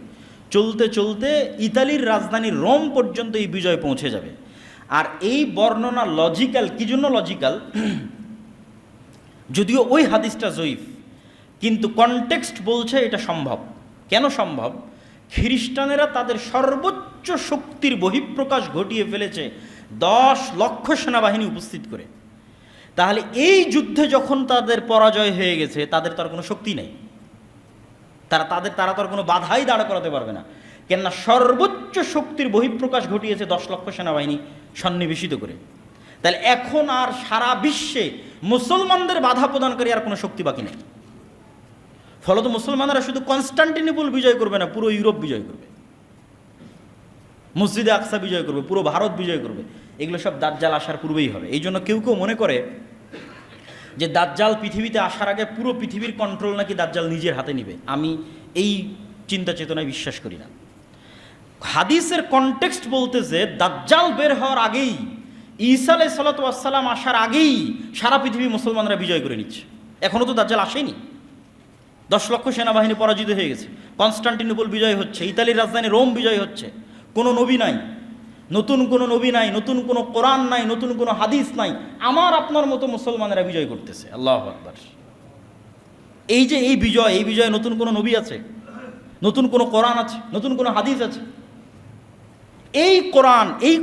চলতে চলতে ইতালির রাজধানী রোম পর্যন্ত এই বিজয় পৌঁছে যাবে। আর এই বর্ণনা লজিক্যাল। কি জন্য লজিক্যাল? যদিও ওই হাদিসটা জয়ীফ, কিন্তু কনটেক্সট বলছে এটা সম্ভব। কেন সম্ভব? খ্রিস্টানেরা তাদের সর্বোচ্চ শক্তির বহিঃপ্রকাশ ঘটিয়ে ফেলেছে 10 লক্ষ সেনাবাহিনী উপস্থিত করে। তাহলে এই যুদ্ধে যখন তাদের পরাজয় হয়ে গেছে, তাদের তার কোনো শক্তি নেই, তারা তো আর কোনো বাধাই দাঁড় করাতে পারবে না। কেননা সর্বোচ্চ শক্তির বহিঃপ্রকাশ ঘটিয়েছে 10 লক্ষ সেনাবাহিনী সন্নিবেশিত করে। তাহলে এখন আর সারা বিশ্বে মুসলমানদের বাধা প্রদানকারী আর কোনো শক্তি বাকি নেই। ফলত মুসলমানরা শুধু কনস্টান্টিনোপল বিজয় করবে না, পুরো ইউরোপ বিজয় করবে, মসজিদে আকসা বিজয় করবে, পুরো ভারত বিজয় করবে। এগুলো সব দাজ্জাল আসার পূর্বেই হবে। এই জন্য কেউ কেউ মনে করে যে দাজ্জাল পৃথিবীতে আসার আগে পুরো পৃথিবীর কন্ট্রোল নাকি দাজ্জাল নিজের হাতে নিবে। আমি এই চিন্তা চেতনায় বিশ্বাস করি না। হাদিসের কনটেক্সট বলতেছে দাজ্জাল বের হওয়ার আগেই, ঈসা আলাইহিস সালাতু ওয়াস সালাম আসার আগেই সারা পৃথিবী মুসলমানরা বিজয় করে নিচ্ছে। এখনও তো দাজ্জাল আসেনি। 10 লক্ষ সেনাবাহিনী পরাজিত হয়ে গেছে, কনস্টান্টিনোপল বিজয় হচ্ছে, ইতালির রাজধানী রোম বিজয় হচ্ছে। কোনো নবী নাই, নতুন কোনো নবী নাই, নতুন কোনো কোরআন নাই, নতুন কোনো হাদিস নাই, আমার আপনার মতো মুসলমানেরা বিজয় করতেছে। আল্লাহু আকবার। এই যে এই বিজয়ে নতুন কোনো নবী আছে, নতুন কোনো কোরআন আছে, নতুন কোনো হাদিস আছে? এই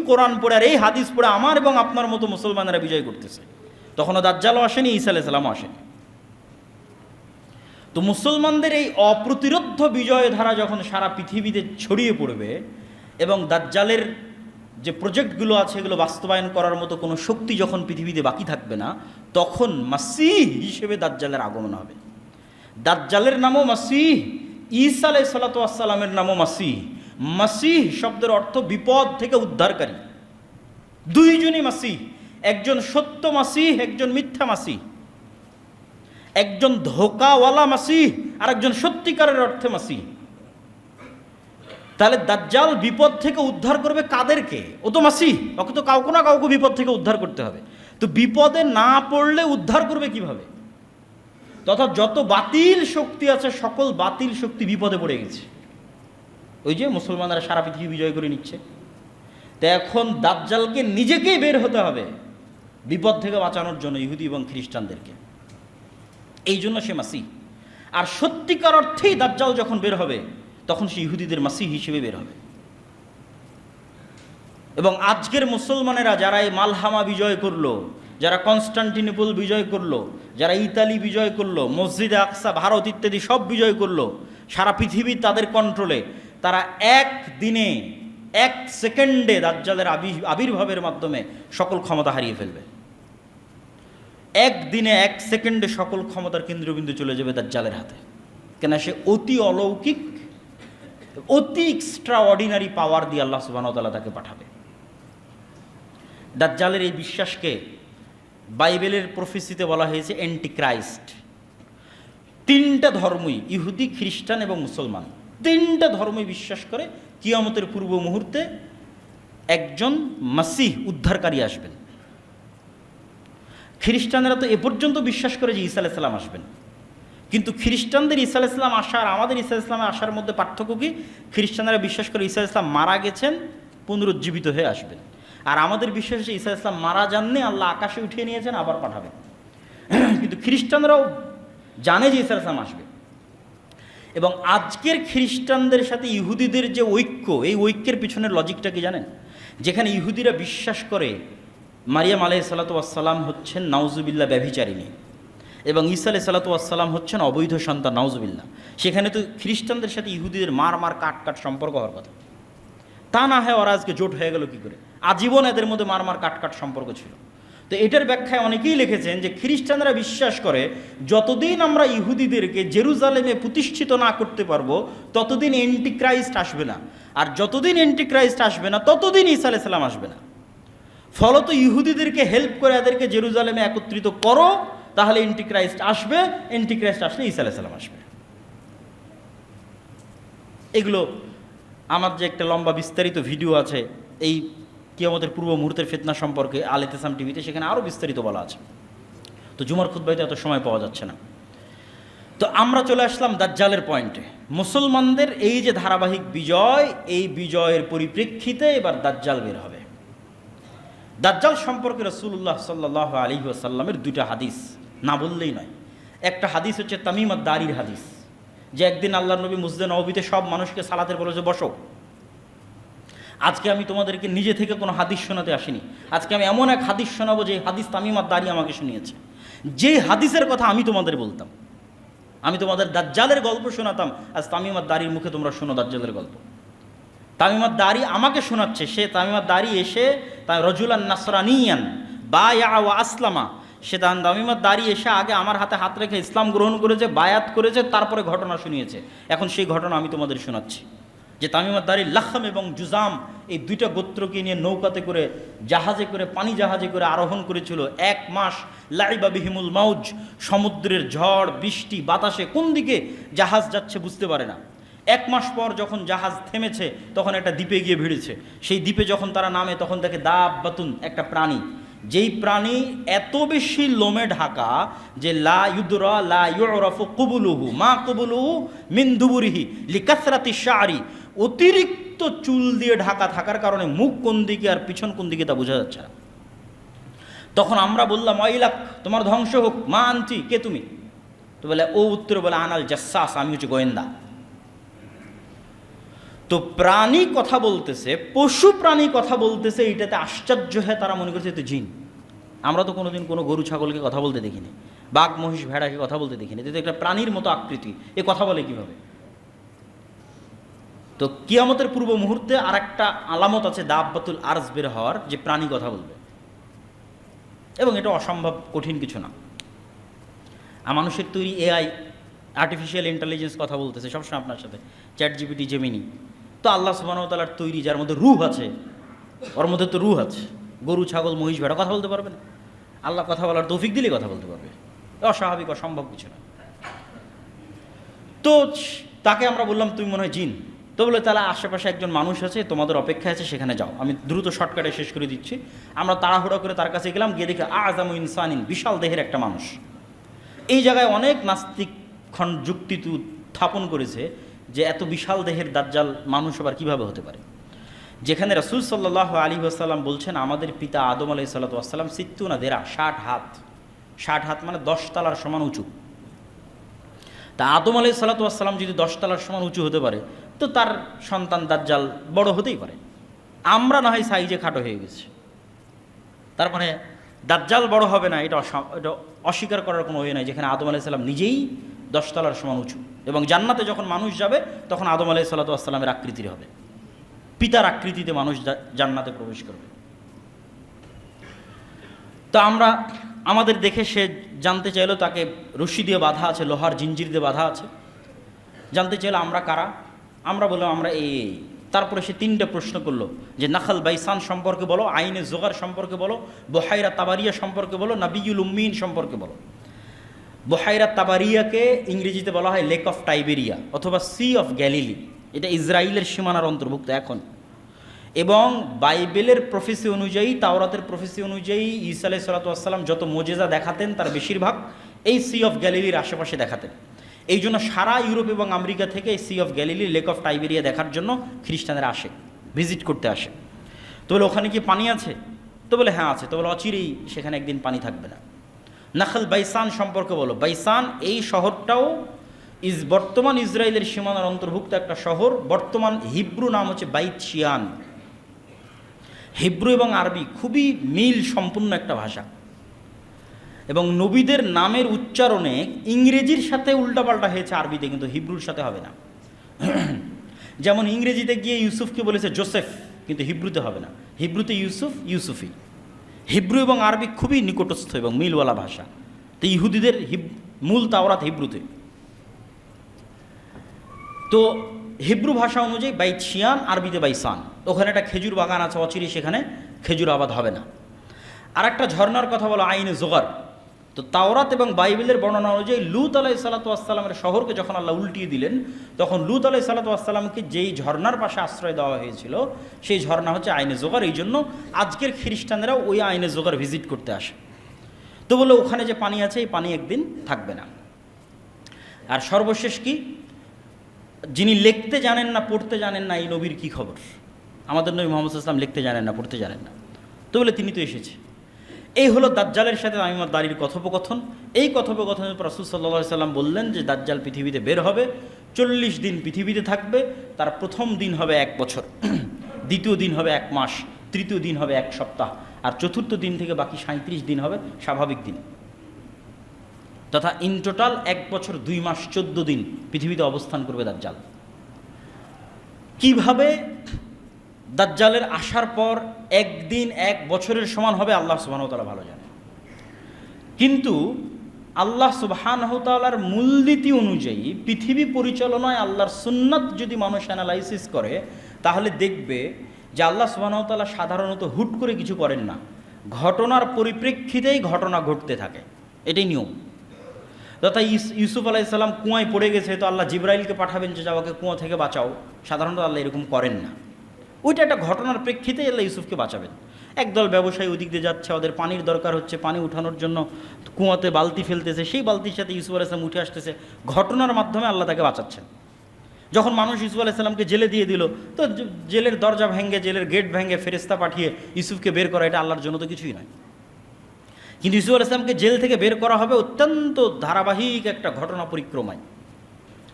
কোরআন পড়ে আর এই হাদিস পড়ে আমার এবং আপনার মতো মুসলমানেরা বিজয় করতেছে। তখনও দাজ্জালও আসেনি, ঈসা আলাইহিস সালামও আসেনি। তো মুসলমানদের এই অপ্রতিরোধ্য বিজয় ধারা যখন সারা পৃথিবীতে ছড়িয়ে পড়বে এবং দাজ্জালের যে প্রজেক্টগুলো আছে এগুলো বাস্তবায়ন করার মতো কোনো শক্তি যখন পৃথিবীতে বাকি থাকবে না, তখন মাসীহ হিসেবে দাজ্জালের আগমন হবে। দাজ্জালের নামও মাসীহ, ঈসা আলাইহিস সালাতু ওয়াস সালামের নামও মাসীহ। মাসীহ শব্দের অর্থ বিপদ থেকে উদ্ধারকারী। দুইজনই মাসীহ, একজন সত্য মাসীহ, একজন মিথ্যা মাসীহ, একজন ধোকাওয়ালা মাসীহ আর একজন সত্যিকারের অর্থে মাসীহ। তাহলে দাজ্জাল বিপদ থেকে উদ্ধার করবে কাদেরকে? ও তো মাসীহ, ওকে তো কাউকে না কাউকে বিপদ থেকে উদ্ধার করতে হবে। তো বিপদে না পড়লে উদ্ধার করবে কিভাবে? তথা যত বাতিল শক্তি আছে সকল বাতিল শক্তি বিপদে পড়ে গেছে। ওই যে মুসলমানরা সারা পৃথিবী বিজয় করে নিচ্ছে। তো এখন দাজ্জালকে নিজেকেই বের হতে হবে বিপদ থেকে বাঁচানোর জন্য, ইহুদি এবং খ্রিস্টানদেরকে। এই জন্য সে মাসীহ। আর সত্যিকার অর্থেই দাজ্জাল যখন বের হবে তখন সে ইহুদিদের মাসীহ হিসেবে বের হবে। এবং আজকের মুসলমানেরা যারা এই মালহামা বিজয় করলো, যারা কনস্টান্টিনোপল বিজয় করলো, যারা ইতালি বিজয় করলো, মসজিদে আকসা, ভারত ইত্যাদি সব বিজয় করলো, সারা পৃথিবী তাদের কন্ট্রোলে, তারা এক দিনে, এক সেকেন্ডে দাজ্জালের আবির্ভাবের মাধ্যমে সকল ক্ষমতা হারিয়ে ফেলবে। একদিনে, এক সেকেন্ডে সকল ক্ষমতার কেন্দ্রবিন্দু চলে যাবে দাজ্জালের হাতে। কেন? সে অতি অলৌকিক, অতি এক্সট্রা অর্ডিনারি পাওয়ার দিয়ে আল্লাহ সুবহানাহু ওয়া তাআলা তাকে পাঠাবে। দাজ্জালের এই বিশ্বাসকে বাইবেলের প্রফেসিতে বলা হয়েছে অ্যান্টিক্রাইস্ট। 3টা ধর্মই, ইহুদি, খ্রিস্টান এবং মুসলমান, 3টা ধর্মই বিশ্বাস করে কিয়ামতের পূর্ব মুহূর্তে একজন মাসীহ উদ্ধারকারী আসবেন। খ্রিস্টানেরা তো এ পর্যন্ত বিশ্বাস করে যে ঈসা আলাইহিস সালাম আসবেন, কিন্তু খ্রিস্টানদের ঈসা আলাইহিস সালাম আসা আর আমাদের ঈসা আলাইহিস সালামের আসার মধ্যে পার্থক্য কি? খ্রিস্টানরা বিশ্বাস করে ঈসা আলাইহিস সালাম মারা গেছেন, পুনরুজ্জীবিত হয়ে আসবেন। আর আমাদের বিশ্বাস যে ঈসা আলাইহিস সালাম মারা যাননি, আল্লাহ আকাশে উঠিয়ে নিয়েছেন, আবার পাঠাবেন। কিন্তু খ্রিস্টানরাও জানে যে ঈসা আলাইহিস সালাম আসবে। এবং আজকের খ্রিস্টানদের সাথে ইহুদিদের যে ঐক্য, এই ঐক্যের পিছনের লজিকটা কি জানেন? যেখানে ইহুদিরা বিশ্বাস করে মারিয়াম আলাইহিস সালাতু ওয়াস সালাম হচ্ছেন নাউজুবিল্লাহ ব্যভিচারিণী এবং ঈসা আলাইহিস সালাতু ওয়াস সালাম হচ্ছেন অবৈধ সন্তান, নাউজুবিল্লাহ, সেখানে তো খ্রিস্টানদের সাথে ইহুদিদের মার কাট সম্পর্ক হওয়ার কথা। তা না হয় ওরা আজকে জোট হয়ে গেল কী করে? আজীবন এদের মধ্যে মার কাট সম্পর্ক ছিল। তো এটার ব্যাখ্যায় অনেকেই লিখেছেন যে খ্রিস্টানরা বিশ্বাস করে যতদিন আমরা ইহুদিদেরকে জেরুজালেমে প্রতিষ্ঠিত না করতে পারবো ততদিন অ্যান্টিক্রাইস্ট আসবে না, আর যতদিন অ্যান্টিক্রাইস্ট আসবে না ততদিন ঈসা আলাইহিস সালাম আসবে না। ফলত ইহুদিদেরকে হেল্প করে এদেরকে জেরুজালেমে একত্রিত করো, তাহলে অ্যান্টিক্রাইস্ট আসবে, অ্যান্টিক্রাইস্ট আসলে ঈসা আলাইহিস সালাম আসবে। এগুলো আমার যে একটা লম্বা বিস্তারিত ভিডিও আছে এই কিয়ামতের পূর্ব মুহূর্তের ফিতনা সম্পর্কে আল ইতিসাম টিভিতে, সেখানে আরও বিস্তারিত বলা আছে। তো জুমার খুতবাতে এত সময় পাওয়া যাচ্ছে না। তো আমরা চলে আসলাম দাজ্জালের পয়েন্টে। মুসলমানদের এই যে ধারাবাহিক বিজয়, এই বিজয়ের পরিপ্রেক্ষিতে এবার দাজ্জাল বের হবে। দাজ্জাল সম্পর্কে রাসূলুল্লাহ সাল্লাল্লাহু আলাইহি ওয়াসাল্লামের 2টা হাদিস না বললেই নয়। একটা হাদিস হচ্ছে তামিম আদ-দারির হাদিস, যে একদিন আল্লাহর নবী মসজিদে নববীতে সব মানুষকে সালাতের বলেছে বসো। আজকে আমি তোমাদেরকে নিজে থেকে কোনো হাদিস শোনাতে আসিনি, আজকে আমি এমন এক হাদিস শোনাবো যে হাদিস তামিম আদ-দারি আমাকে শুনিয়েছে। যে হাদিসের কথা আমি তোমাদের বলতাম, আমি তোমাদের দাজ্জালের গল্প শোনাতাম, আজ তামিম আদ-দারির মুখে তোমরা শোনো দাজ্জালের গল্প। তামিমাত দাঁড়ি আমাকে শোনাচ্ছে, সে তামিমাত দাঁড়ি এসে রজুলান নাসরানিয়ান বায়া ওয়া আসলামা, সে তামিমাত দাঁড়ি এসে আগে আমার হাতে হাত রেখে ইসলাম গ্রহণ করেছে, বায়াত করেছে, তারপরে ঘটনা শুনিয়েছে। এখন সেই ঘটনা আমি তোমাদের শোনাচ্ছি যে তামিমাত দাঁড়ি লাখম এবং জুজাম এই দুইটা গোত্রকে নিয়ে নৌকাতে করে, জাহাজে করে, পানি জাহাজে করে আরোহণ করেছিল 1 মাস। লাইবা বিহিমুল মাউজ, সমুদ্রের ঝড় বৃষ্টি বাতাসে কোন দিকে জাহাজ যাচ্ছে বুঝতে পারে না। 1 মাস পর যখন জাহাজ থেমেছে তখন একটা দ্বীপে গিয়ে ভিড়েছে। সেই দ্বীপে যখন তারা নামে তখন দেখে দাব্বাতুন, একটা প্রাণী, যেই প্রাণী এত বেশি লোমে ঢাকা যে লা ইউদরা লা ইউরাফু কুবুলুহু মা কুবুলুহু মিন দুবুরিহি লিকাসরাতি শারি, অতিরিক্ত চুল দিয়ে ঢাকা থাকার কারণে মুখ কোন দিকে আর পিছন কোন দিকে তা বোঝা যাচ্ছে না। তখন আমরা বললাম ওয়াইলাক, তোমার ধ্বংস হোক, মা আনতি, কে তুমি? তো বলে ও উত্তরে বলে আনাল জাসাস, আমি হচ্ছে গোয়েন্দা। তো প্রাণী কথা বলতেছে, পশু প্রাণী কথা বলতেছে, এইটাতে আশ্চর্য হয়ে তারা মনে করছে তো জিন। আমরা তো কোনোদিন কোনো গরু ছাগলকে কথা বলতে দেখিনি, বাঘ মহিষ ভেড়াকে কথা বলতে দেখিনি, তো একটা প্রাণীর মতো আকৃতি, এ কথা বলে কিভাবে? তো কিয়ামতের পূর্ব মুহূর্তে আর একটা আলামত আছে দাব্বাতুল আরজ বের হওয়ার, যে প্রাণী কথা বলবে, এবং এটা অসম্ভব কঠিন কিছু না। আর মানুষের তৈরি এআই, আর্টিফিশিয়াল ইন্টেলিজেন্স কথা বলতেছে সবসময় আপনার সাথে, চ্যাট জিপিটি, জেমিনি। তো আল্লাহ সুবহানাহু ওয়া তাআলার তৈরি, যার মধ্যে রূহ আছে, ওর মধ্যে তো রূহ আছে। গরু ছাগল মহিষ ভেড়া কথা বলতে পারবে না? আল্লাহ কথা বলার তৌফিক দিলেই কথা বলতে পারবে, অস্বাভাবিক অসম্ভব কিছু না। তো তাকে আমরা বললাম তুমি মনে হয় জিন। তো বলে তাহলে আশেপাশে একজন মানুষ আছে, তোমাদের অপেক্ষা আছে, সেখানে যাও। আমি দ্রুত শর্টকাটে শেষ করে দিচ্ছি। আমরা তাড়াহুড়া করে তার কাছে গেলাম, গিয়ে দেখি আযামু ইনসানিন, বিশাল দেহের একটা মানুষ। এই জায়গায় অনেক নাস্তিক যুক্তি স্থাপন করেছে যে এত বিশাল দেহের দাজ্জাল মানুষ আবার কীভাবে হতে পারে, যেখানে রাসূল সাল্লাল্লাহু আলাইহি ওয়াসাল্লাম বলছেন আমাদের পিতা আদম আলাইহিস সালাতু ওয়াস সালাম 60 হাত, 60 হাত মানে 10 তলার সমান উঁচু। তা আদম আলাইহিস সালাতু ওয়াস সালাম যদি 10 তলার সমান উঁচু হতে পারে, তো তার সন্তান দাজ্জাল বড় হতেই পারে। আমরা না হয় সাইজে খাটো হয়ে গেছি, তার মানে দাজ্জাল বড় হবে না, এটা অস্বীকার করার কোনো ওয়ে নাই, যেখানে আদম আলাইহিস সালাম নিজেই 10 তলার সমান উঁচু। এবং জান্নাতে যখন মানুষ যাবে তখন আদম আলাইহিস সালাতু ওয়াস সালামের আকৃতির হবে, পিতার আকৃতিতে মানুষ জান্নাতে প্রবেশ করবে। তো আমাদের দেখে সে জানতে চাইলো, তাকে রশি দিয়ে বাঁধা আছে, লোহার জিঞ্জির দিয়ে বাঁধা আছে। জানতে চাইলো আমরা কারা, আমরা বললাম আমরা এই। তারপরে সে 3টে প্রশ্ন করলো যে নাখাল বাইসান সম্পর্কে বলো, আইনে জোগার সম্পর্কে বলো, বহাইরা তাবারিয়া সম্পর্কে বলো, নাবিয়ুল উম্মিন সম্পর্কে বলো। বহাইরা তাবারিয়াকে ইংরেজিতে বলা হয় লেক অফ টাইবেরিয়া অথবা সি অফ গ্যালিলি, এটা ইসরায়েলের সীমানার অন্তর্ভুক্ত এখন। এবং বাইবেলের প্রফেসি অনুযায়ী, তাওরাতের প্রফেসি অনুযায়ী ঈসা আলাইহিস সালাতু ওয়াস সালাম যত মুজিজা দেখাতেন তার বেশিরভাগ এই সি অফ গ্যালিলির আশেপাশে দেখাতেন। এই জন্য সারা ইউরোপ এবং আমেরিকা থেকে এই sea of Galilee, lake of Tiberias দেখার জন্য খ্রিস্টানরা আসে, ভিজিট করতে আসে। তো বলে ওখানে কি পানি আছে? তো বলে হ্যাঁ আছে। তো বলে অচিরেই সেখানে একদিন পানি থাকবে না। নাখাল বাইসান সম্পর্কে বলো। বাইসান এই শহরটাও বর্তমান ইসরায়েলের সীমানার অন্তর্ভুক্ত একটা শহর। বর্তমান হিব্রু নাম হচ্ছে বাইত শিয়ান। হিব্রু এবং আরবি খুবই মিল সম্পূর্ণ একটা ভাষা, এবং নবীদের নামের উচ্চারণে ইংরেজির সাথে উল্টাপাল্টা হয়েছে আরবিতে, কিন্তু হিব্রুর সাথে হবে না। যেমন ইংরেজিতে গিয়ে ইউসুফকে বলেছে জোসেফ, কিন্তু হিব্রুতে হবে না, হিব্রুতে ইউসুফ ইউসুফি। হিব্রু এবং আরবি খুবই নিকটস্থ এবং মিলওয়ালা ভাষা। তো ইহুদিদের মূল তাওরাত হিব্রুতে। তো হিব্রু ভাষা অনুযায়ী বাইত শিয়ান, আরবিতে বাইসান। ওখানে একটা খেজুর বাগান আছে, অচিরে সেখানে খেজুর আবাদ হবে না। আর একটা ঝর্ণার কথা বলো আইনে জোগার। তো তাওরাত এবং বাইবেলের বর্ণনা অনুযায়ী লূত আলাইহিস সালাতু ওয়াস সালামের শহরকে যখন আল্লাহ উল্টিয়ে দিলেন, তখন লূত আলাইহিস সালাতু ওয়াস সালামকে যেই ঝর্ণার পাশে আশ্রয় দেওয়া হয়েছিল সেই ঝর্ণা হচ্ছে আইনে জোগার। এই জন্য আজকের খ্রিস্টানরা ওই আইনে জোগার ভিজিট করতে আসে। তো বলে ওখানে যে পানি আছে এই পানি একদিন থাকবে না। আর সর্বশেষ কি, যিনি লিখতে জানেন না পড়তে জানেন না, এই নবীর কি খবর? আমাদের নবী মুহাম্মদ সাল্লাল্লাহু আলাইহি ওয়াসাল্লাম লিখতে জানেন না পড়তে জানেন না, তো বলে তিনি তো এসেছে। এই হলো দাজ্জালের সাথে তামিমাত দাঁড়ির কথোপকথন। এই কথোপকথনের পর রাসূল সাল্লাল্লাহু আলাইহি ওয়াসাল্লাম বললেন যে দাজ্জাল পৃথিবীতে বের হবে, 40 দিন পৃথিবীতে থাকবে। তার প্রথম দিন হবে 1 বছর, দ্বিতীয় দিন হবে 1 মাস, তৃতীয় দিন হবে 1 সপ্তাহ, আর চতুর্থ দিন থেকে বাকি 37 দিন হবে স্বাভাবিক দিন। তথা ইন টোটাল 1 বছর 2 মাস 14 দিন পৃথিবীতে অবস্থান করবে দাজ্জাল। কিভাবে দাজ্জালের আসার পর একদিন এক বছরের সমান হবে, আল্লাহ সুবহানাহু ওয়া তাআলা ভালো জানে। কিন্তু আল্লাহ সুবহানাহু ওয়া তাআলার মূলনীতি অনুযায়ী পৃথিবী পরিচালনায় আল্লাহর সুন্নাত যদি মানুষ অ্যানালাইসিস করে, তাহলে দেখবে যে আল্লাহ সুবহানাহু ওয়া তাআলা সাধারণত হুট করে কিছু করেন না, ঘটনার পরিপ্রেক্ষিতেই ঘটনা ঘটতে থাকে, এটাই নিয়ম। তথা ইউসুফ আলাইহিস সালাম কুয়ায় পড়ে গেছে, তো আল্লাহ জিবরাইলকে পাঠাবেন যে যাওয়াকে কুয়া থেকে বাঁচাও, সাধারণত আল্লাহ এরকম করেন না। ওইটা একটা ঘটনার প্রেক্ষিতে আল্লাহ ইউসুফকে বাঁচাবেন। একদল ব্যবসায়ী ওদিক দিয়ে যাচ্ছে, ওদের পানির দরকার হচ্ছে, পানি উঠানোর জন্য কুয়াতে বালতি ফেলতেছে, সেই বালতির সাথে ইউসুফ আলাইহিস সালাম উঠে আসতেছে, ঘটনার মাধ্যমে আল্লাহ তাকে বাঁচাচ্ছেন। যখন মানুষ ইউসুফ আলাইহিস সালামকে জেলে দিয়ে দিল, তো জেলের দরজা ভেঙে, জেলের গেট ভেঙে ফেরেশতা পাঠিয়ে ইউসুফকে বের করা, এটা আল্লাহর জন্য তো কিছুই নয়। কিন্তু ইউসুফ আলাইহিস সালামকে জেল থেকে বের করা হবে অত্যন্ত ধারাবাহিক একটা ঘটনা পরিক্রমায়।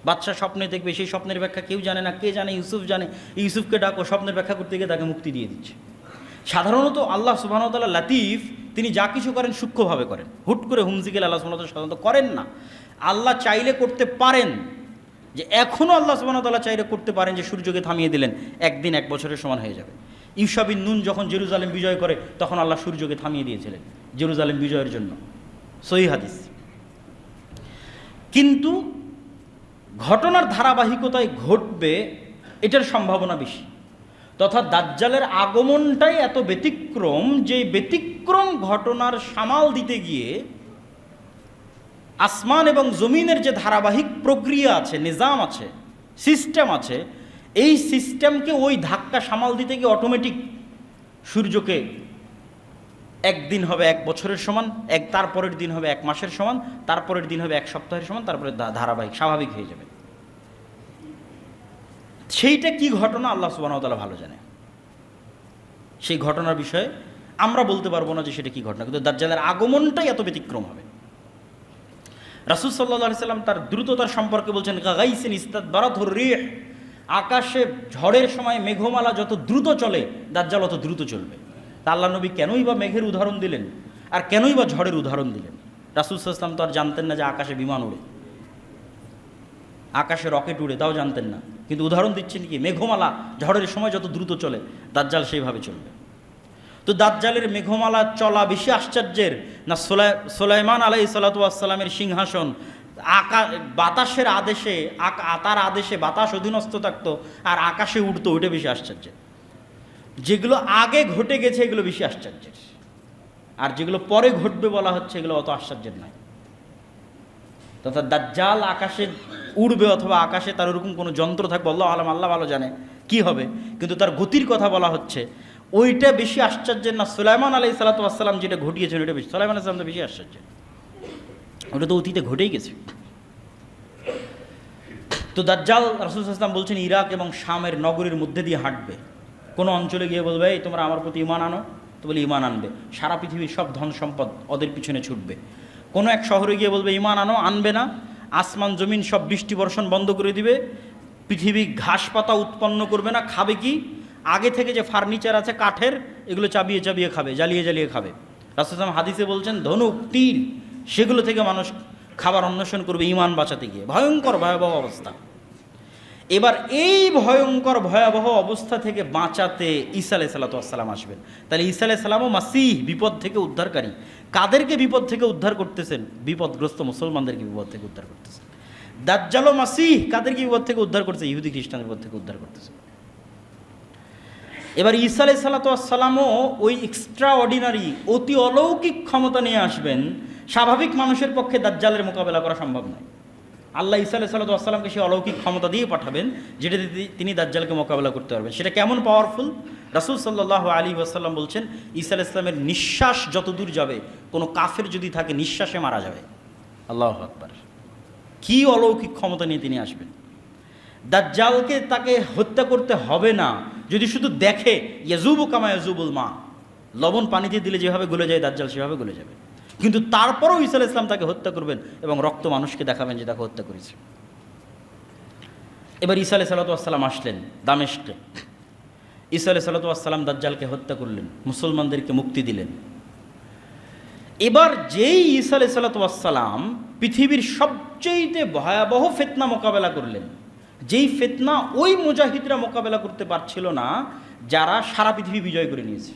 বাদশা স্বপ্নে দেখবে, সেই স্বপ্নের ব্যাখ্যা কেউ জানে না, কে জানে? ইউসুফ জানে। ইউসুফকে ডাকো, স্বপ্নের ব্যাখ্যা করতে গিয়ে তাকে মুক্তি দিয়ে দিচ্ছে। সাধারণত আল্লাহ সুবহানাহু ওয়া তাআলা লাতিফ, তিনি যা কিছু করেন সূক্ষ্মভাবে করেন, হুট করে হুমজিকেল আল্লাহ সুবহানাহু ওয়া তাআলা সাধারণত করেন না। আল্লাহ চাইলে করতে পারেন, যে এখনও আল্লাহ সুবহানাহু ওয়া তাআলা চাইলে করতে পারেন যে সূর্যকে থামিয়ে দিলেন, একদিন এক বছরের সমান হয়ে যাবে। ইউশা বিন নুন যখন জেরুজালেম বিজয় করে, তখন আল্লাহ সূর্যকে থামিয়ে দিয়েছিলেন জেরুজালেম বিজয়ের জন্য, সহিহ হাদিস। কিন্তু ঘটনার ধারাবাহিকতায় ঘটবে, এটার সম্ভাবনা বেশি। তথা দাজ্জালের আগমনটাই এত ব্যতিক্রম, যে ব্যতিক্রম ঘটনার সামাল দিতে গিয়ে আসমান এবং জমিনের যে ধারাবাহিক প্রক্রিয়া আছে, নিজাম আছে, সিস্টেম আছে, এই সিস্টেমকে ওই ধাক্কা সামাল দিতে গিয়ে অটোমেটিক সূর্যকে একদিন হবে এক বছরের সমান, তারপরের দিন হবে এক মাসের সমান, তারপরের দিন হবে এক সপ্তাহের সমান, তারপরে ধারাবাহিক স্বাভাবিক হয়ে যাবে। সেইটা কি ঘটনা আল্লাহ সুবহানাহু ওয়া তাআলা ভালো জানে। সেই ঘটনার বিষয়ে আমরা বলতে পারবো না যে সেটা কি ঘটনা, কিন্তু দাজ্জালের আগমনটাই এত ব্যতিক্রম হবে। রাসূল সাল্লাল্লাহু আলাইহি সাল্লাম তার দ্রুততার সম্পর্কে বলছেন, গাইসিন ইস্তাদবারাতুর রিহ, আকাশে ঝড়ের সময় মেঘমালা যত দ্রুত চলে, দাজ্জাল অত দ্রুত চলবে। তা আল্লাহ নবী কেনই বা মেঘের উদাহরণ দিলেন, আর কেনই বা ঝড়ের উদাহরণ দিলেন? রাসূল সাল্লাল্লাহু আলাইহি সাল্লাম তো আর জানতেন না যে আকাশে বিমান উড়ে, আকাশে রকেট উড়ে, তাও জানতেন না। কিন্তু উদাহরণ দিচ্ছেন কি, মেঘমালা ঝড়ের সময় যত দ্রুত চলে, দাজ্জাল সেইভাবে চলবে। তো দাজ্জালের মেঘমালা চলা বেশি আশ্চর্যের না সুলাইমান আলাইহিস সালাতু ওয়াস সালামের সিংহাসন বাতাসের আদেশে, তার আদেশে বাতাস অধীনস্থ থাকতো আর আকাশে উঠতো, ওইটা বেশি আশ্চর্যের। যেগুলো আগে ঘটে গেছে এগুলো বেশি আশ্চর্যের, আর যেগুলো পরে ঘটবে বলা হচ্ছে এগুলো অত আশ্চর্যের নয়। তথা দাজ্জাল আকাশে উড়বে অথবা আকাশে তার ওরকম কোনো যন্ত্র থাকবে, আল্লাহ আলাম, আল্লাহ ভালো জানে কি হবে, কিন্তু তার গতির কথা বলা হচ্ছে, ওইটা বেশি আশ্চর্যের না সুলাইমান আলাইহিস সালাতু ওয়াস সালাম যেটা ঘটিয়েছেন ওইটা বেশি। সুলাইমান আলাইহিস সালাম তো বেশি আশ্চর্য, ওটা তো অতীতে ঘটেই গেছে। তো দাজ্জাল রাসূল সাল্লাল্লাহু আলাইহি ওয়াসাল্লাম বলছেন ইরাক এবং শামের নগরীর মধ্যে দিয়ে হাঁটবে, কোনো অঞ্চলে গিয়ে বলবে এই তোমরা আমার প্রতি ঈমান আনো, তো বলে ঈমান আনবে, সারা পৃথিবীর সব ধন সম্পদ ওদের পিছনে ছুটবে। কোনো এক শহরে গিয়ে বলবে ঈমান আনো, আনবে না, আসমান জমিন সব বৃষ্টি বর্ষণ বন্ধ করে দিবে, পৃথিবী ঘাস পাতা উৎপন্ন করবে না, খাবে কি? আগে থেকে যে ফার্নিচার আছে কাঠের, এগুলো চাবিয়ে চাবিয়ে খাবে, জ্বালিয়ে জ্বালিয়ে খাবে। রাসূল সাল্লাল্লাহু আলাইহি ওয়াসাল্লাম হাদিসে বলছেন ধনুক তীর সেগুলো থেকে মানুষ খাবার অন্বেষণ করবে ঈমান বাঁচাতে গিয়ে। ভয়ঙ্কর ভয়াবহ অবস্থা। এবার এই ভয়ঙ্কর ভয়াবহ অবস্থা থেকে বাঁচাতে ঈসা আলাইহিস সালাতু ওয়াস সালাম আসবেন। তাহলে ঈসা আলাইহিস সালামও মাসিহ, বিপদ থেকে উদ্ধারকারী। কাদেরকে বিপদ থেকে উদ্ধার করতেছেন? বিপদগ্রস্ত মুসলমানদেরকে বিপদ থেকে উদ্ধার করতেছেন। দাজ্জালও মাসিহ, কাদেরকে বিপদ থেকে উদ্ধার করছে? ইহুদি খ্রিস্টানদের বিপদ থেকে উদ্ধার করতেছে। এবার ঈসা আলাইহিস সালাতু ওয়াস সালামও ওই এক্সট্রা অর্ডিনারি, অতি অলৌকিক ক্ষমতা নিয়ে আসবেন। স্বাভাবিক মানুষের পক্ষে দাজ্জালের মোকাবেলা করা সম্ভব নয়। আল্লাহ ঈসা আলাইহিস সালাতু ওয়াস সালামকে সেই অলৌকিক ক্ষমতা দিয়ে পাঠাবেন যেটা তিনি দাজ্জালকে মোকাবেলা করতে পারবেন। সেটা কেমন পাওয়ারফুল? রাসূল সাল্লাল্লাহু আলাইহি ওয়াসাল্লাম বলছেন ঈসা আলাইহিস সালামের নিঃশ্বাস যত দূর যাবে, কোনো কাফের যদি থাকে নিঃশ্বাসে মারা যাবে। আল্লাহু আকবার! কি অলৌকিক ক্ষমতা নিয়ে তিনি আসবেন। দাজ্জালকে তাকে হত্যা করতে হবে না, যদি শুধু দেখে ইয়াজুবু কামা ইয়াজুবুল মা, লবণ পানিতে দিলে যেভাবে গলে যায় দাজ্জাল সেভাবে গলে যাবে। কিন্তু তারপরেও ঈসা আলাইহিস সালাম তাকে হত্যা করবেন এবং রক্ত মানুষকে দেখাবেন যে তাকে হত্যা করেছে। এবার ঈসা আলাইহিস সালাতু ওয়াস সালাম আসলেন দামেস্কে। ঈসা আলাইহিস সালাতু ওয়াস সালাম দাজ্জালকে হত্যা করলেন, মুসলমানদেরকে মুক্তি দিলেন। এবার যেই ঈসা আলাইহিস সালাতু ওয়াস সালাম পৃথিবীর সবচেয়ে ভয়াবহ ফিতনা মোকাবেলা করলেন, যেই ফিতনা ওই মুজাহিদরা মোকাবেলা করতে পারছিল না, যারা সারা পৃথিবী বিজয় করে নিয়েছে।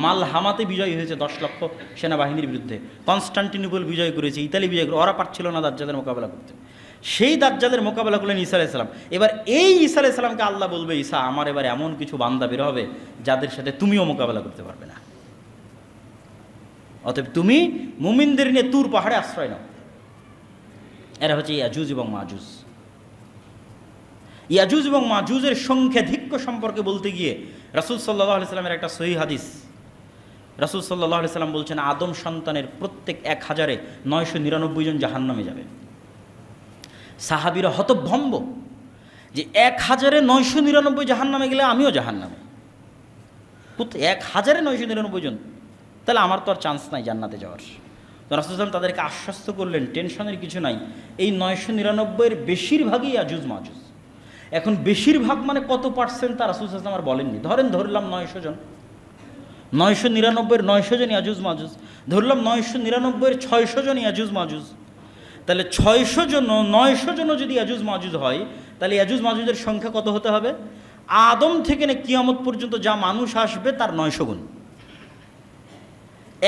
মালহামাতে বিজয় হয়েছে 10 লক্ষ সেনাবাহিনীর বিরুদ্ধে, কনস্টান্টিনোপল বিজয় করেছে, ইতালি বিজয় করে, ওরা পারছিল না দাজ্জালের মোকাবেলা করতে। সেই দাজ্জালের মোকাবেলা করলেন ঈসা আলাইহিস সালাম। এবার এই ঈসা আলাইহিস সালামকে আল্লাহ বলবে, ঈসা আমার এবার এমন কিছু বান্দা বের হবে যাদের সাথে তুমিও মোকাবেলা করতে পারবে না, অতএব তুমি মুমিনদের নিয়ে তুর পাহাড়ে আশ্রয় নাও। এরা হচ্ছে ইয়াজুজ এবং মাজুজ। ইয়াজুজ এবং মাজুজের সংখ্যাধিক্য সম্পর্কে বলতে গিয়ে রাসূল সাল্লাল্লাহু আলাইহি সাল্লামের একটা সহিহ হাদিস, রাসূল সাল্লাল্লাহু আলাইহি সাল্লাম বলছেন আদম সন্তানের প্রত্যেক 1099 জন জাহান্নামে যাবে। সাহাবীরা হতভম্ব যে 1099 জাহান্নামে গেলে আমিও জাহান্নামে, 1099 জন, তাহলে আমার তো আর চান্স নাই জান্নাতে যাওয়ার। তো রাসূল সাল্লাল্লাহু তাদেরকে আশ্বস্ত করলেন টেনশনের কিছু নাই, এই 999-এর বেশিরভাগই ইয়াজুজ মাজুজ। এখন বেশিরভাগ মানে কত পার্সেন্ট তা রাসূল সাল্লাল্লাহু আর বলেননি। ধরলাম 900 জন, 999-এর 900 জন ইয়াজুজ মাজুজ, ধরলাম 999-এর 600 জন ইয়াজুজ মাজুজ। তাহলে 600 জন 900 জন যদি ইয়াজুজ মাজুজ হয়, তাহলে ইয়াজুজ মাজুজের সংখ্যা কত হতে হবে? আদম থেকে কিয়ামত পর্যন্ত যা মানুষ আসবে তার 900 গুণ।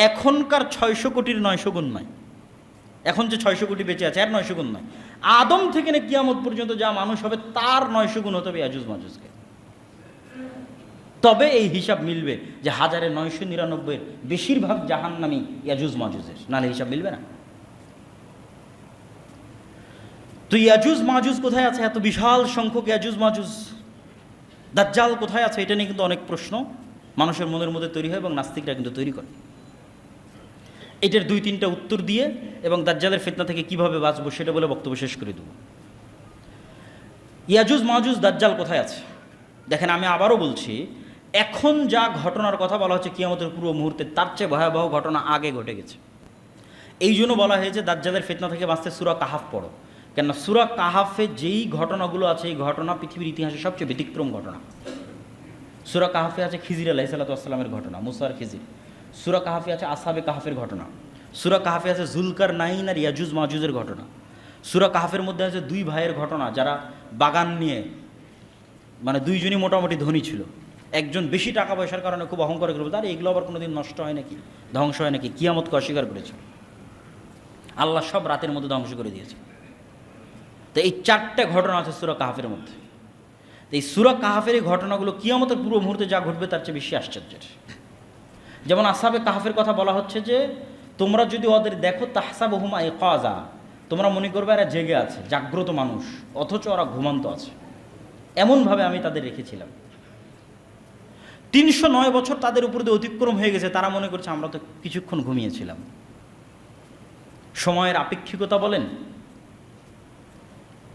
এখনকার 600 কোটির 900 গুণ নয়, এখন যে 600 কোটি বেঁচে আছে আর 900 গুণ নয়, আদম থেকে কিয়ামত পর্যন্ত যা মানুষ হবে তার 900 গুণ হতে হবে ইয়াজুজ মাজুজকে। তবে এই হিসাব মিলবে যে 1999-এর বেশিরভাগ জাহান্নামী ইয়াজুজ মাজুজের, নাহলে হিসাব মিলবে না। তো ইয়াজুজ মাজুজ কোথায় আছে? এত বিশাল সংখ্যক ইয়াজুজ মাজুজ, দাজ্জাল কোথায় আছে? এটা নিয়ে কিন্তু অনেক প্রশ্ন মানুষের মনের মধ্যে তৈরি হয় এবং নাস্তিকরা কিন্তু তৈরি করে। এটার 2-3টা উত্তর দিয়ে এবং দাজ্জালের ফিতনা থেকে কিভাবে বাঁচবো সেটা বলে বক্তব্য শেষ করে দেব। ইয়াজুজ মাজুজ দাজ্জাল কোথায় আছে? দেখেন, আমি আবারও বলছি, এখন যা ঘটনার কথা বলা হচ্ছে কিয়ামতের পূর্ব মুহূর্তে, তার চেয়ে ভয়াবহ ঘটনা আগে ঘটে গেছে। এই জন্য বলা হয়েছে দাজ্জালের ফিতনা থেকে বাঁচতে সূরা কাহাফ পড়ো, কেননা সূরা কাহাফে যেই ঘটনাগুলো আছে এই ঘটনা পৃথিবীর ইতিহাসে সবচেয়ে ব্যতিক্রম ঘটনা। সূরা কাহাফে আছে খিজির আলাইহিস সালাতু ওয়াস সালামের ঘটনা, মুসা আর খিজির। সূরা কাহাফে আছে আসহাবে কাহাফের ঘটনা। সূরা কাহাফে আছে যুলকারনাইন আর ইয়াজুজ মাজুজের ঘটনা। সূরা কাহাফের মধ্যে আছে 2 ভাইয়ের ঘটনা যারা বাগান নিয়ে, মানে 2 জনই মোটামুটি ধনী ছিল। একজন বেশি টাকা পয়সার কারণে খুব অহংকার করে বলতো, আরে এগুলো আবার কোনোদিন নষ্ট হয় নাকি, ধ্বংস হয় নাকি? কিয়ামতকে অস্বীকার করেছে, আল্লাহ সব রাতের মধ্যে ধ্বংস করে দিয়েছে। তো এই 4টে ঘটনা আছে সূরা কাহাফের মধ্যে। তো এই সূরা কাহাফের এই ঘটনাগুলো কিয়ামতের পূর্ব মুহূর্তে যা ঘটবে তার চেয়ে বেশি আশ্চর্যের। যেমন আসহাবে কাহাফের কথা বলা হচ্ছে যে তোমরা যদি ওদের দেখো তাহসাবুহুম আইকাযা, তোমরা মনে করবে এরা জেগে আছে, জাগ্রত মানুষ, অথচ ওরা ঘুমন্ত আছে। এমনভাবে আমি তাদের রেখেছিলাম। 309 বছর তাদের উপর দিয়ে অতিক্রম হয়ে গেছে, তারা মনে করছে আমরা তো কিছুক্ষণ ঘুমিয়েছিলাম। সময়ের আপেক্ষিকতা বলেন